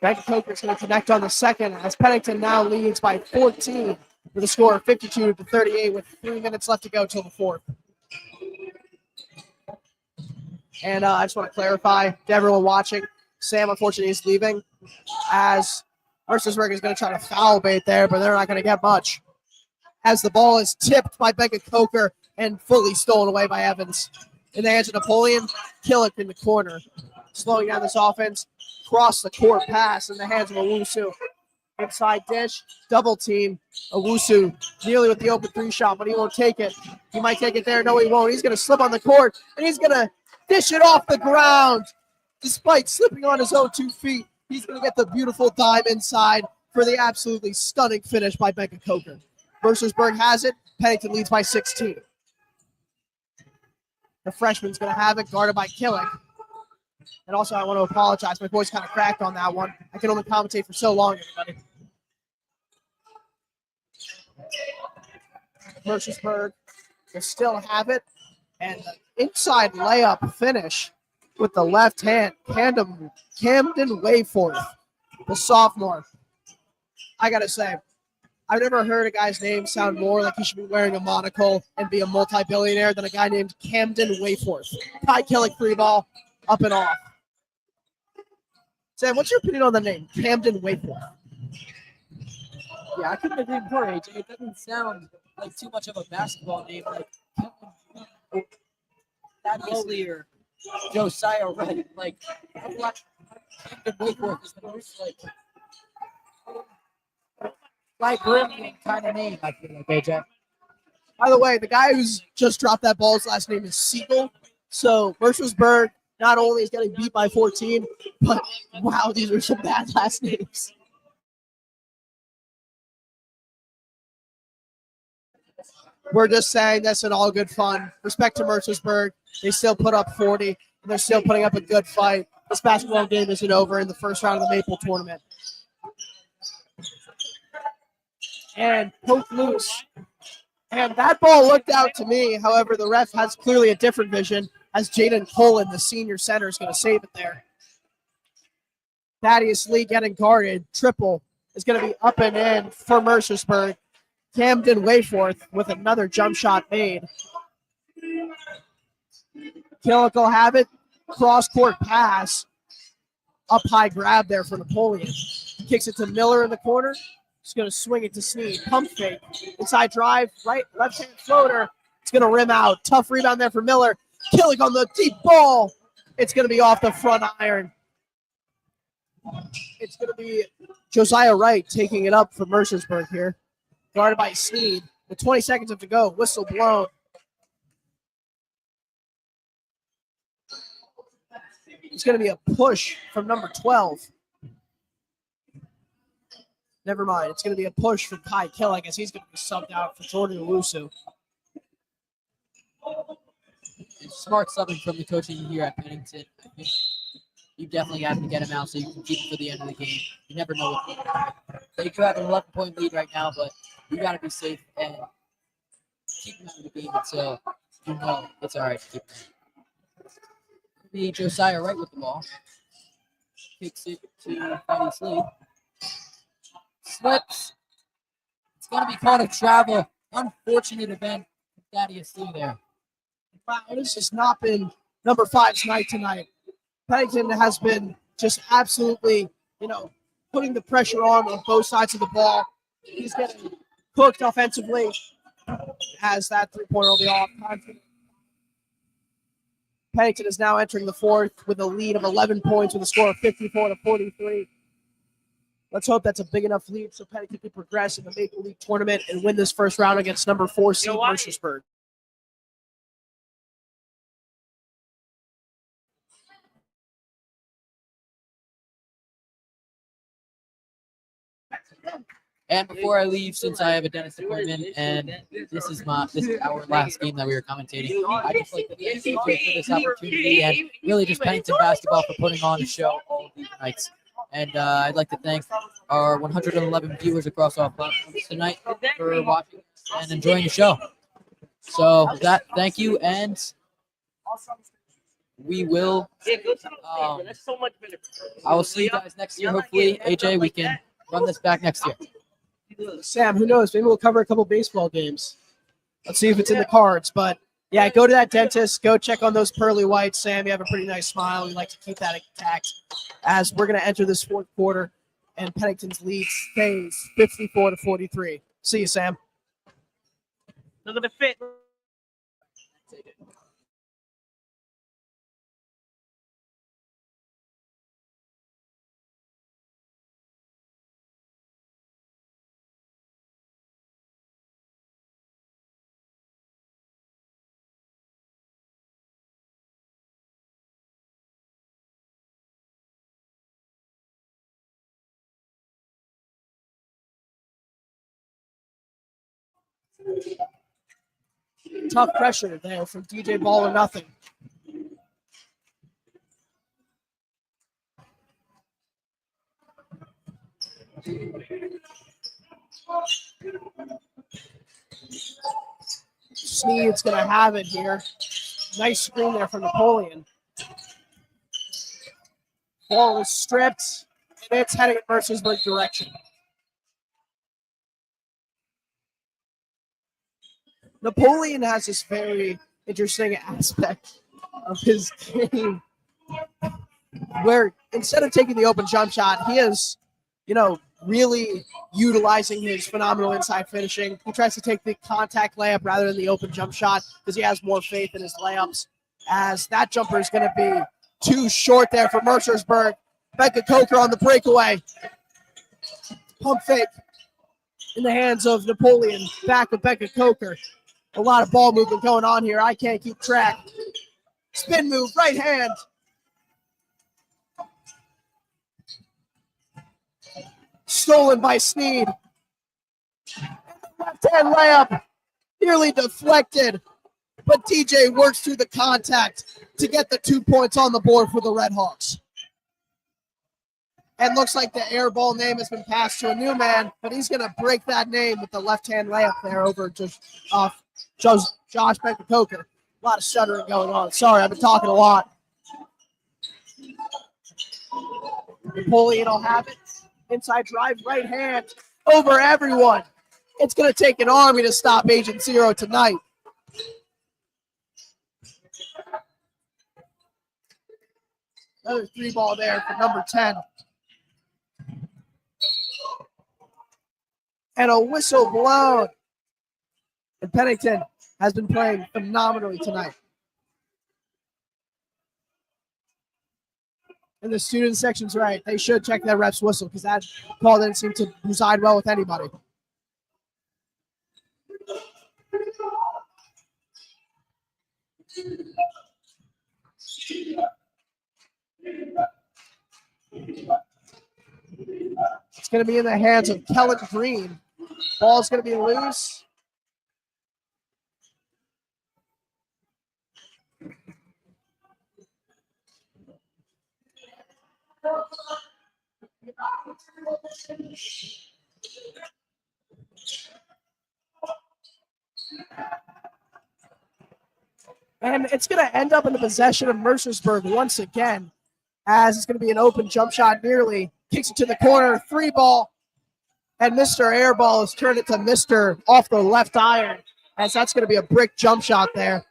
Becker-Coker is going to connect on the second as Pennington now leads by 14 with a score of 52-38 with 3 minutes left to go till the fourth. And I just want to clarify to everyone watching, Sam unfortunately is leaving as Mercersburg is going to try to foul bait there, but they're not going to get much. As the ball is tipped by Becker-Coker and fully stolen away by Evans. In the hands of Napoleon, Killick in the corner. Slowing down this offense, cross the court pass in the hands of Owusu. Inside dish, double team. Owusu nearly with the open 3 shot, but he won't take it. He might take it there. No, he won't. He's going to slip on the court, and he's going to dish it off the ground. Despite slipping on his own 2 feet, he's going to get the beautiful dime inside for the absolutely stunning finish by Becker-Coker. Mercersburg has it. Pennington leads by 16. The freshman's going to have it, guarded by Killick. And also, I want to apologize. My voice kind of cracked on that one. I can only commentate for so long, everybody. Mercersburg will still have it. And the inside layup finish with the left hand, Camden Wayforth, the sophomore. I got to say, I've never heard a guy's name sound more like he should be wearing a monocle and be a multi-billionaire than a guy named Camden Wayforth. Ty Killick 3 ball, up and off. Sam, what's your opinion on the name, Camden Wayforth? Yeah, I couldn't agree more, AJ. It doesn't sound like too much of a basketball name. Like Thaddeus Lee or Josiah Wright. Like, Camden Wayforth is the most like grim kind of name, I feel like, AJ. By the way, the guy who's just dropped that ball, his last name is Siegel. So Mercersburg not only is getting beat by 14, but wow, these are some bad last names. We're just saying this in all good fun. Respect to Mercersburg. They still put up 40, and they're still putting up a good fight. This basketball game isn't over in the first round of the Maple tournament. And poke loose. And that ball looked out to me. However, the ref has clearly a different vision as Jaden Pullen, the senior center, is going to save it there. Thaddeus Lee getting guarded. Triple is going to be up and in for Mercersburg. Camden Wayforth with another jump shot made. Killick will have it. Cross-court pass. Up high grab there for Napoleon. Kicks it to Miller in the corner. He's going to swing it to Sneed. Pump fake. Inside drive. Right, left-hand floater. It's going to rim out. Tough rebound there for Miller. Killing on the deep ball. It's going to be off the front iron. It's going to be Josiah Wright taking it up for Mercersburg here. Guarded by Sneed. With 20 seconds to go. Whistle blown. It's going to be a push from number 12. Never mind. It's going to be a push from Kai Kill. I guess he's going to be subbed out for Jordan Owusu. Smart subbing from the coaching here at Pennington. I think you definitely have to get him out so you can keep him for the end of the game. You never know what will happen. They could have an 11-point lead right now, but you got to be safe and keep him out of the game until you know it's all right to keep him. Be Josiah Wright with the ball. Kicks it to Eddie Slee. Slips. It's going to be called a travel. Unfortunate event. Thaddeus Slee there. Wow, this has not been number 5's night tonight. Pennington has been just absolutely, putting the pressure on both sides of the ball. He's getting cooked offensively as that three-pointer will be off. Pennington is now entering the fourth with a lead of 11 points with a score of 54-43. Let's hope that's a big enough lead so Pennington can progress in the Maple League tournament and win this first round against number 4 seed Mercersburg. And before I leave, since I have a dentist appointment and this is our last game that we were commentating, I just like to thank you for this opportunity and really just Pennington basketball for putting on a show all of these nights. And I'd like to thank our 111 viewers across all platforms tonight for watching and enjoying the show. So with that, thank you, and we will. I will see you guys next year. Hopefully, AJ, we can run this back next year. Sam, who knows? Maybe we'll cover a couple baseball games. Let's see if it's in the cards. But, yeah, go to that dentist. Go check on those pearly whites. Sam, you have a pretty nice smile. We like to keep that intact as we're going to enter this fourth quarter, and Pennington's lead stays 54-43. See you, Sam. Look at the fit. Tough pressure there from DJ Ball or nothing. Sneed's going to have it here. Nice screen there from Napoleon. Ball is stripped, and it's heading in Mercersburg direction. Napoleon has this very interesting aspect of his game where instead of taking the open jump shot, he is, really utilizing his phenomenal inside finishing. He tries to take the contact layup rather than the open jump shot because he has more faith in his layups, as that jumper is going to be too short there for Mercersburg. Becca Coker on the breakaway. Pump fake in the hands of Napoleon. Back with Becca Coker. A lot of ball movement going on here. I can't keep track. Spin move, right hand. Stolen by Sneed. Left-hand layup. Nearly deflected. But DJ works through the contact to get the 2 points on the board for the Red Hawks. And looks like the air ball name has been passed to a new man, but he's going to break that name with the left-hand layup there over Josh Becker-Coker. A lot of stuttering going on. Sorry, I've been talking a lot. Napoleon will have it. Inside drive, right hand, over everyone. It's going to take an army to stop Agent Zero tonight. Another three 3 ball there for number 10. and a whistle blown. And Pennington has been playing phenomenally tonight. And the student section's right. They should check their ref's whistle because that call didn't seem to reside well with anybody. It's going to be in the hands of Kellen Green. Ball's going to be loose. And it's going to end up in the possession of Mercersburg once again, as it's going to be an open jump shot nearly. Kicks it to the corner, 3-ball, and Mr. Airball has turned it to Mr. off the left iron, as that's going to be a brick jump shot there.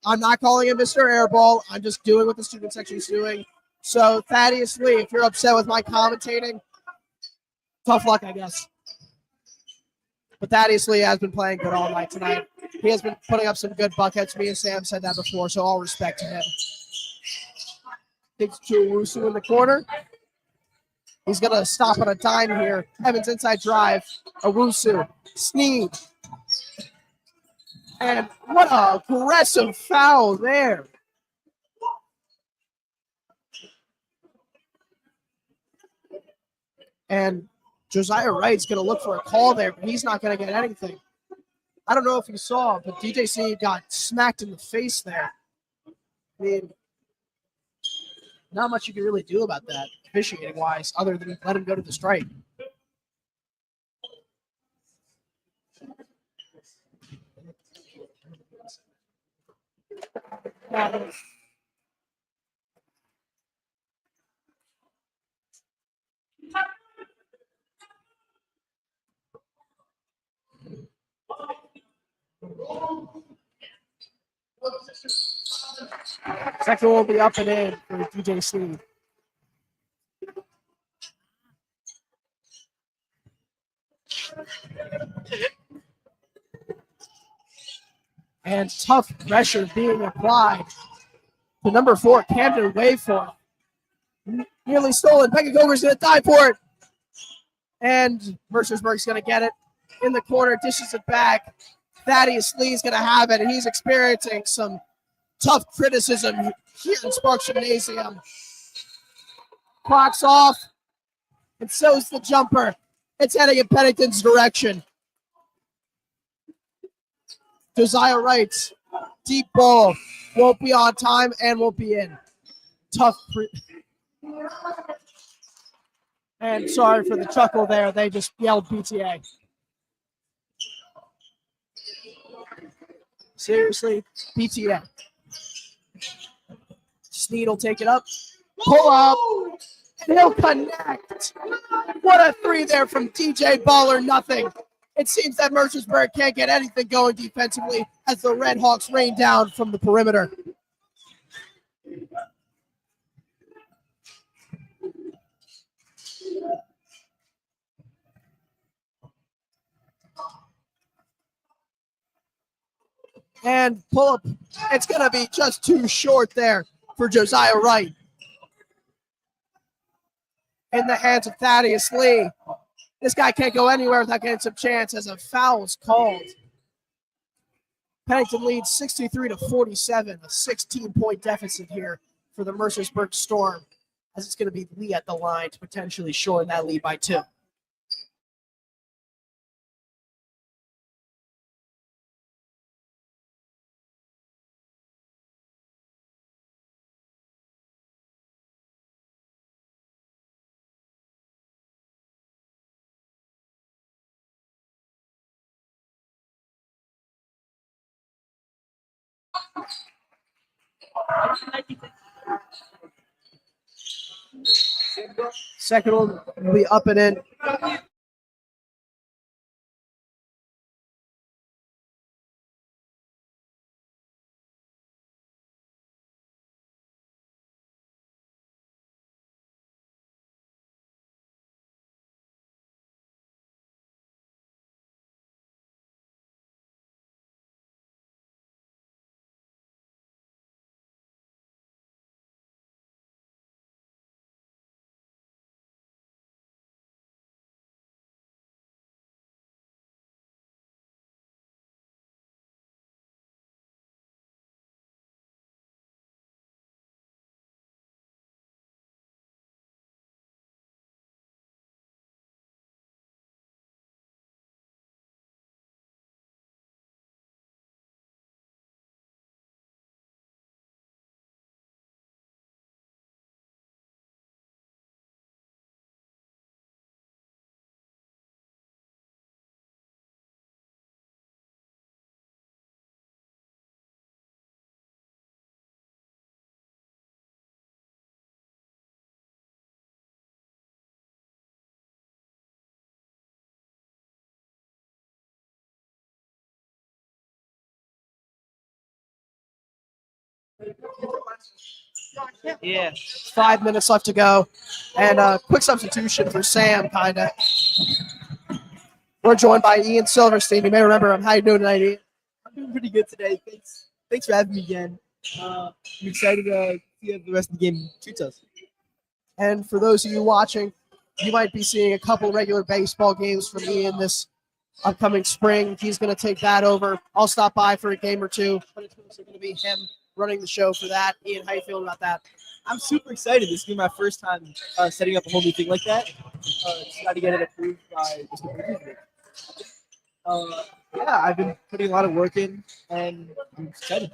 I'm not calling it Mr. Airball. I'm just doing what the student section's doing. So, Thaddeus Lee, if you're upset with my commentating, tough luck, I guess. But Thaddeus Lee has been playing good all night tonight. He has been putting up some good buckets. Me and Sam said that before, so all respect to him. Takes to Owusu in the corner. He's going to stop on a dime here. Evans inside drive. Owusu. Sneed. And what an aggressive foul there. And Josiah Wright's going to look for a call there, but he's not going to get anything. I don't know if you saw, but DJ Sneed got smacked in the face there. I mean, not much you can really do about that, officiating-wise, other than let him go to the strike. Second will be up and in for DJ Sneed. And tough pressure being applied to number 4, Camden Wayforth. Nearly stolen. Becca Coger's going to dive for it. And Mercersburg's going to get it in the corner, dishes it back. Thaddeus Lee's going to have it, and he's experiencing some tough criticism here in Sparks Gymnasium. Clock's off, and so's the jumper. It's heading in Pennington's direction. Josiah Wright, deep ball, won't be on time and won't be in. Tough. And sorry for the chuckle there. They just yelled PTA. Seriously, PTA. Sneed will take it up. Pull up. And he'll connect. What a 3 there from DJ Baller, nothing. It seems that Mercersburg can't get anything going defensively as the Red Hawks rain down from the perimeter. And pull up. It's going to be just too short there for Josiah Wright. In the hands of Thaddeus Lee. This guy can't go anywhere without getting some chance as a foul's called. Pennington leads 63-47, a 16-point deficit here for the Mercersburg Storm, as it's going to be Lee at the line to potentially shorten that lead by 2. Second one will be up and in. Yeah. 5 minutes left to go. And a quick substitution for Sam, kind of. We're joined by Ian Silverstein. You may remember him. How you doing tonight, Ian? I'm doing pretty good today. Thanks for having me again. I'm excited to see how the rest of the game treats us. And for those of you watching, you might be seeing a couple regular baseball games from Ian this upcoming spring. He's going to take that over. I'll stop by for a game or two, but it's mostly going to be him running the show for that. Ian, how you feeling about that? I'm super excited. This will be my first time setting up a whole new thing like that. Just got to get it approved by Mr. Pennington. Yeah, I've been putting a lot of work in, and I'm excited.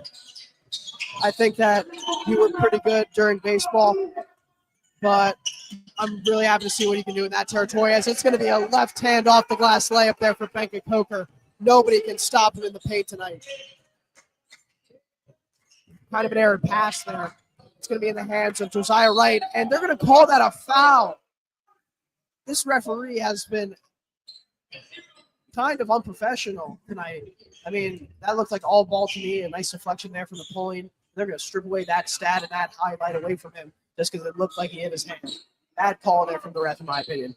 I think that you were pretty good during baseball, but I'm really happy to see what you can do in that territory, as it's going to be a left hand off the glass layup there for Benka Coker. Nobody can stop him in the paint tonight. Kind of an error pass there. It's going to be in the hands of Josiah Wright, and they're going to call that a foul. This referee has been kind of unprofessional tonight. I mean, that looked like all ball to me. A nice deflection there from the pulling. They're going to strip away that stat and that highlight away from him just because it looked like he hit his hand. Bad call there from the ref, in my opinion.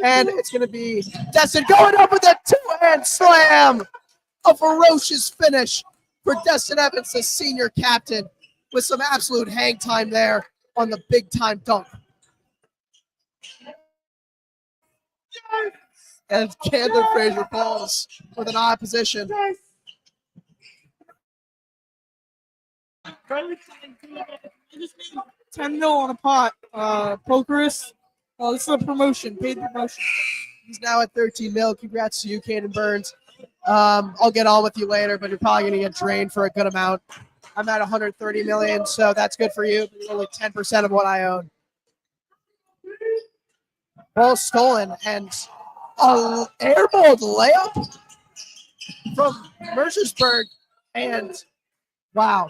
And it's going to be Destin going up with a two-hand slam. A ferocious finish for Destin Evans, the senior captain, with some absolute hang time there on the big-time dunk. And Candler Frazier falls with an odd position. 10 mil on a pot. Pokerist. This is a promotion, paid promotion. He's now at 13 mil. Congrats to you, Caden Burns. I'll get on with you later, but you're probably going to get drained for a good amount. I'm at 130 million, so that's good for you. But only 10% of what I own. Ball stolen, and an airballed layup from Mercersburg. And wow,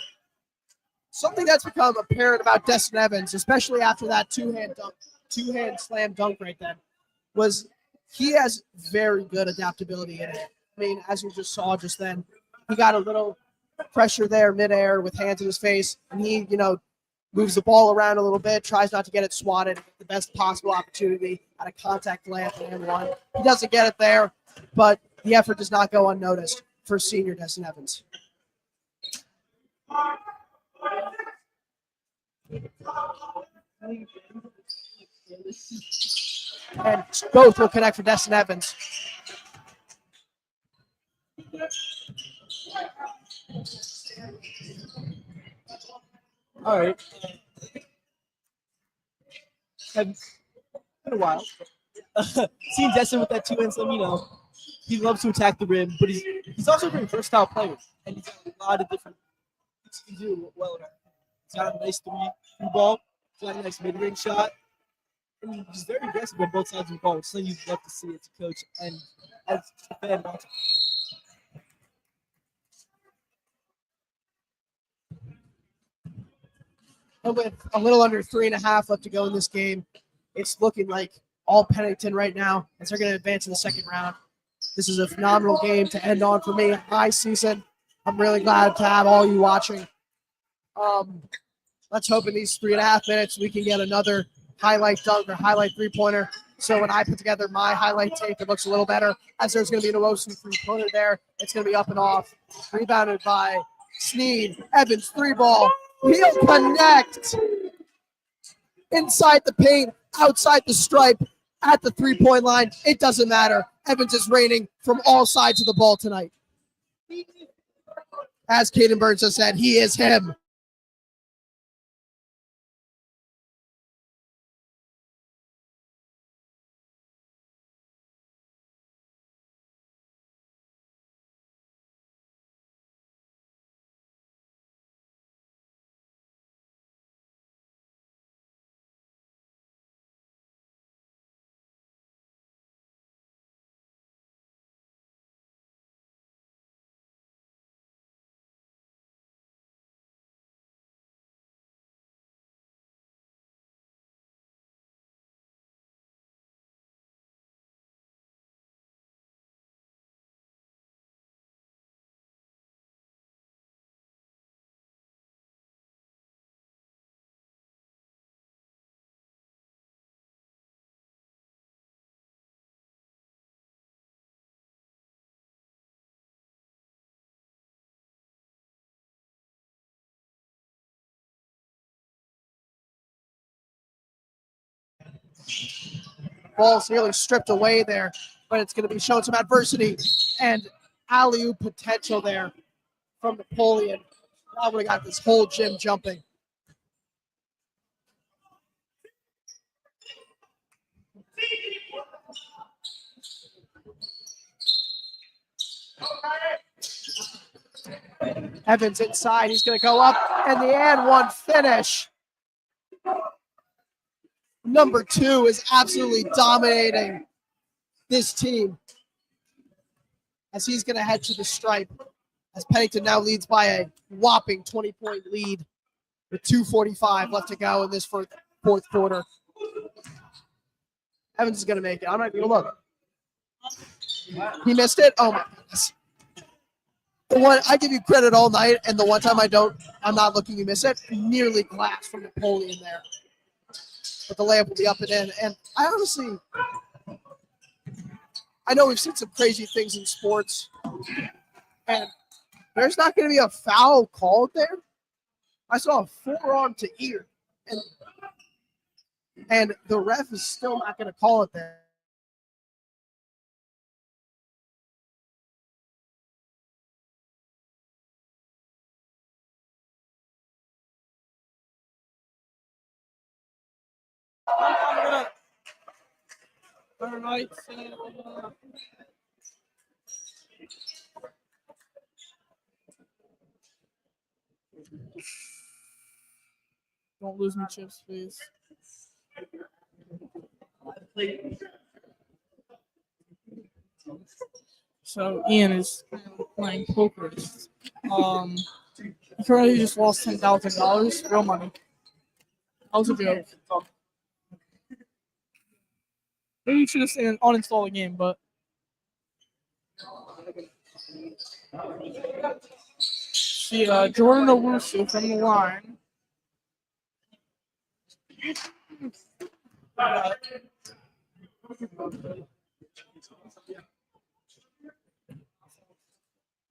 something that's become apparent about Destin Evans, especially after that two-hand slam dunk right then, was he has very good adaptability in it. I mean, as you just saw just then, he got a little pressure there midair with hands in his face, and he, moves the ball around a little bit, tries not to get it swatted, the best possible opportunity at a contact layup and one. He doesn't get it there, but the effort does not go unnoticed for senior Destin Evans. And both will connect for Destin Evans. All right. It's been a while. Seeing Destin with that two-hand slam, he loves to attack the rim, but he's also a very versatile player, and he's got a lot of different things he can do well. He's got a nice three ball. He's got a nice mid-range shot. And he's very aggressive on both sides of the ball, which is something you'd love to see as a coach and as a fan watching. And with a little under 3.5 left to go in this game, it's looking like all Pennington right now, as they're going to advance in the second round. This is a phenomenal game to end on for me. My season. I'm really glad to have all you watching. Let's hope in these 3.5 minutes we can get another highlight dunk or highlight three-pointer. So when I put together my highlight tape, it looks a little better, as there's going to be an Owosu three-pointer there. It's going to be up and off. Rebounded by Sneed. Evans, three ball. He'll connect inside the paint, outside the stripe, at the three-point line. It doesn't matter. Evans is raining from all sides of the ball tonight. As Caden Burns has said, he is him. Ball's nearly stripped away there, but it's going to be showing some adversity and alley-oop potential there from Napoleon. I would have got this whole gym jumping. Evans inside. He's going to go up, and the and one finish. Number 2 is absolutely dominating this team as he's going to head to the stripe as Pennington now leads by a whopping 20-point lead with 2:45 left to go in this fourth quarter. Evans is going to make it. I'm not going to look. He missed it. Oh, my goodness. The one I give you credit all night, and the one time I'm not looking, you miss it. Nearly glass from Napoleon there. But the layup will be up and in. And I honestly, I know we've seen some crazy things in sports, and there's not going to be a foul called there. I saw a forearm to ear, and the ref is still not going to call it there. All right. Don't lose me chips, please. So Ian is playing poker. He currently just lost $10,000, real money. That was a joke. Maybe you should have said uninstall the game, but see Jordan Owusu from the line.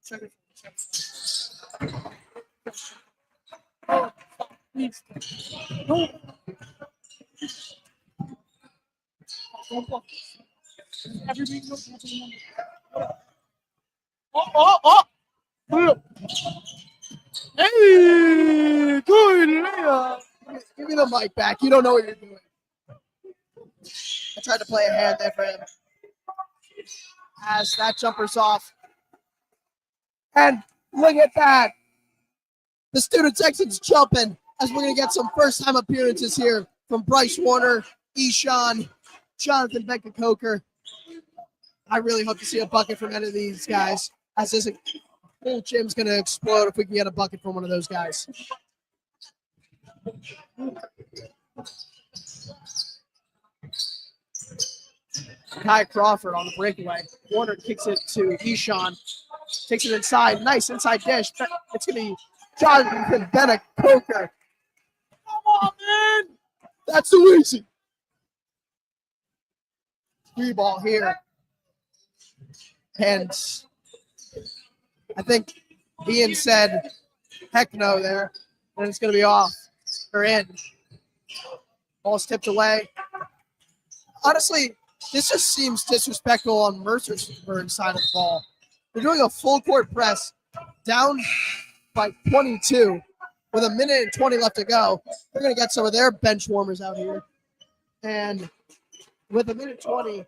Check it. Oh, please. No. Don't block. Everything goes to the number. Oh! Hey, good layup. Give me the mic back. You don't know what you're doing. I tried to play a hand there for him. As that jumper's off. And look at that. The Student Texans jumping as we're going to get some first-time appearances here from Bryce Warner, Eshawn, Jonathan Becker-Coker. I really hope to see a bucket from any of these guys, as this whole gym's going to explode if we can get a bucket from one of those guys. Kai Crawford on the breakaway. Warner kicks it to Eshawn. Takes it inside. Nice inside dish. It's going to be Jonathan Becker-Coker. Come on, man. That's too easy. Three ball here. And I think Ian said, heck no there. And it's going to be off or in. Ball's tipped away. Honestly, this just seems disrespectful on Mercersburg's side of the ball. They're doing a full court press down by 22 with 1:20 left to go. They're going to get some of their bench warmers out here. And with 1:20,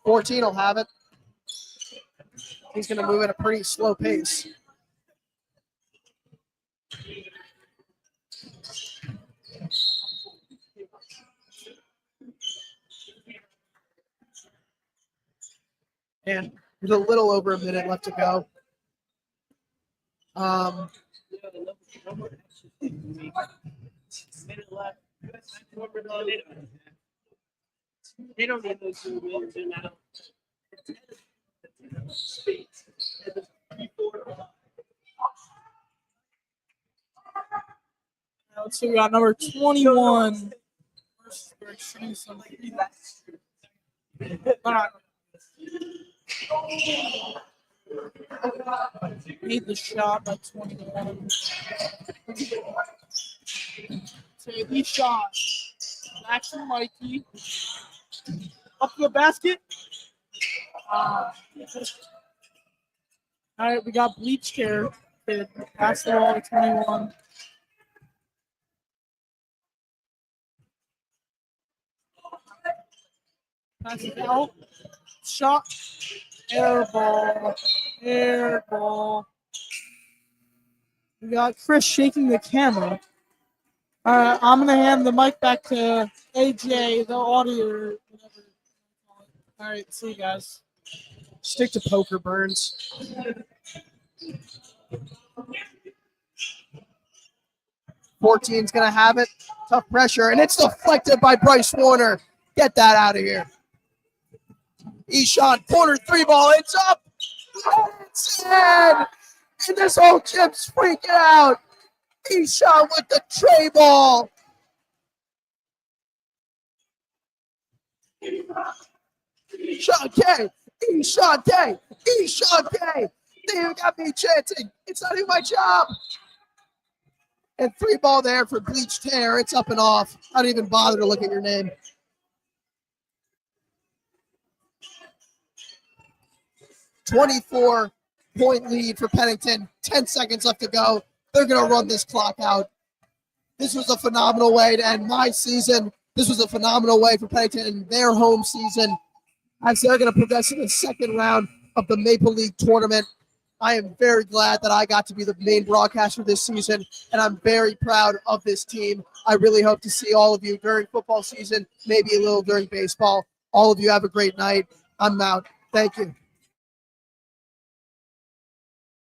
$14 will have it. He's going to move at a pretty slow pace. And there's a little over a minute left to go. They don't need those two minutes in now. Let's see, we got number 21. Mercersburg shooting some. Made the shot by 21. Take the shot. Back to Mikey. Up to the basket. All right, we got bleached hair. Pass the ball to 21. Pass it out. Shot. Air ball. Air ball. We got Chris shaking the camera. All right, I'm going to hand the mic back to AJ, the audio, or whatever. All right, see you guys. Stick to poker, Burns. 14's going to have it. Tough pressure, and it's deflected by Bryce Warner. Get that out of here. Eshon, corner three ball. It's up. It's in. And this whole gym's freaking out. Eshon with the tray ball. Eshon K. Eshon K. Eshon K. They got me chanting. It's not even my job. And three ball there for bleached hair. It's up and off. I don't even bother to look at your name. .4 lead for Pennington. 10 seconds left to go. They're going to run this clock out. This was a phenomenal way to end my season. This was a phenomenal way for Pennington in their home season. As they're going to progress to the second round of the Maple League tournament. I am very glad that I got to be the main broadcaster this season, and I'm very proud of this team. I really hope to see all of you during football season, maybe a little during baseball. All of you have a great night. I'm out. Thank you.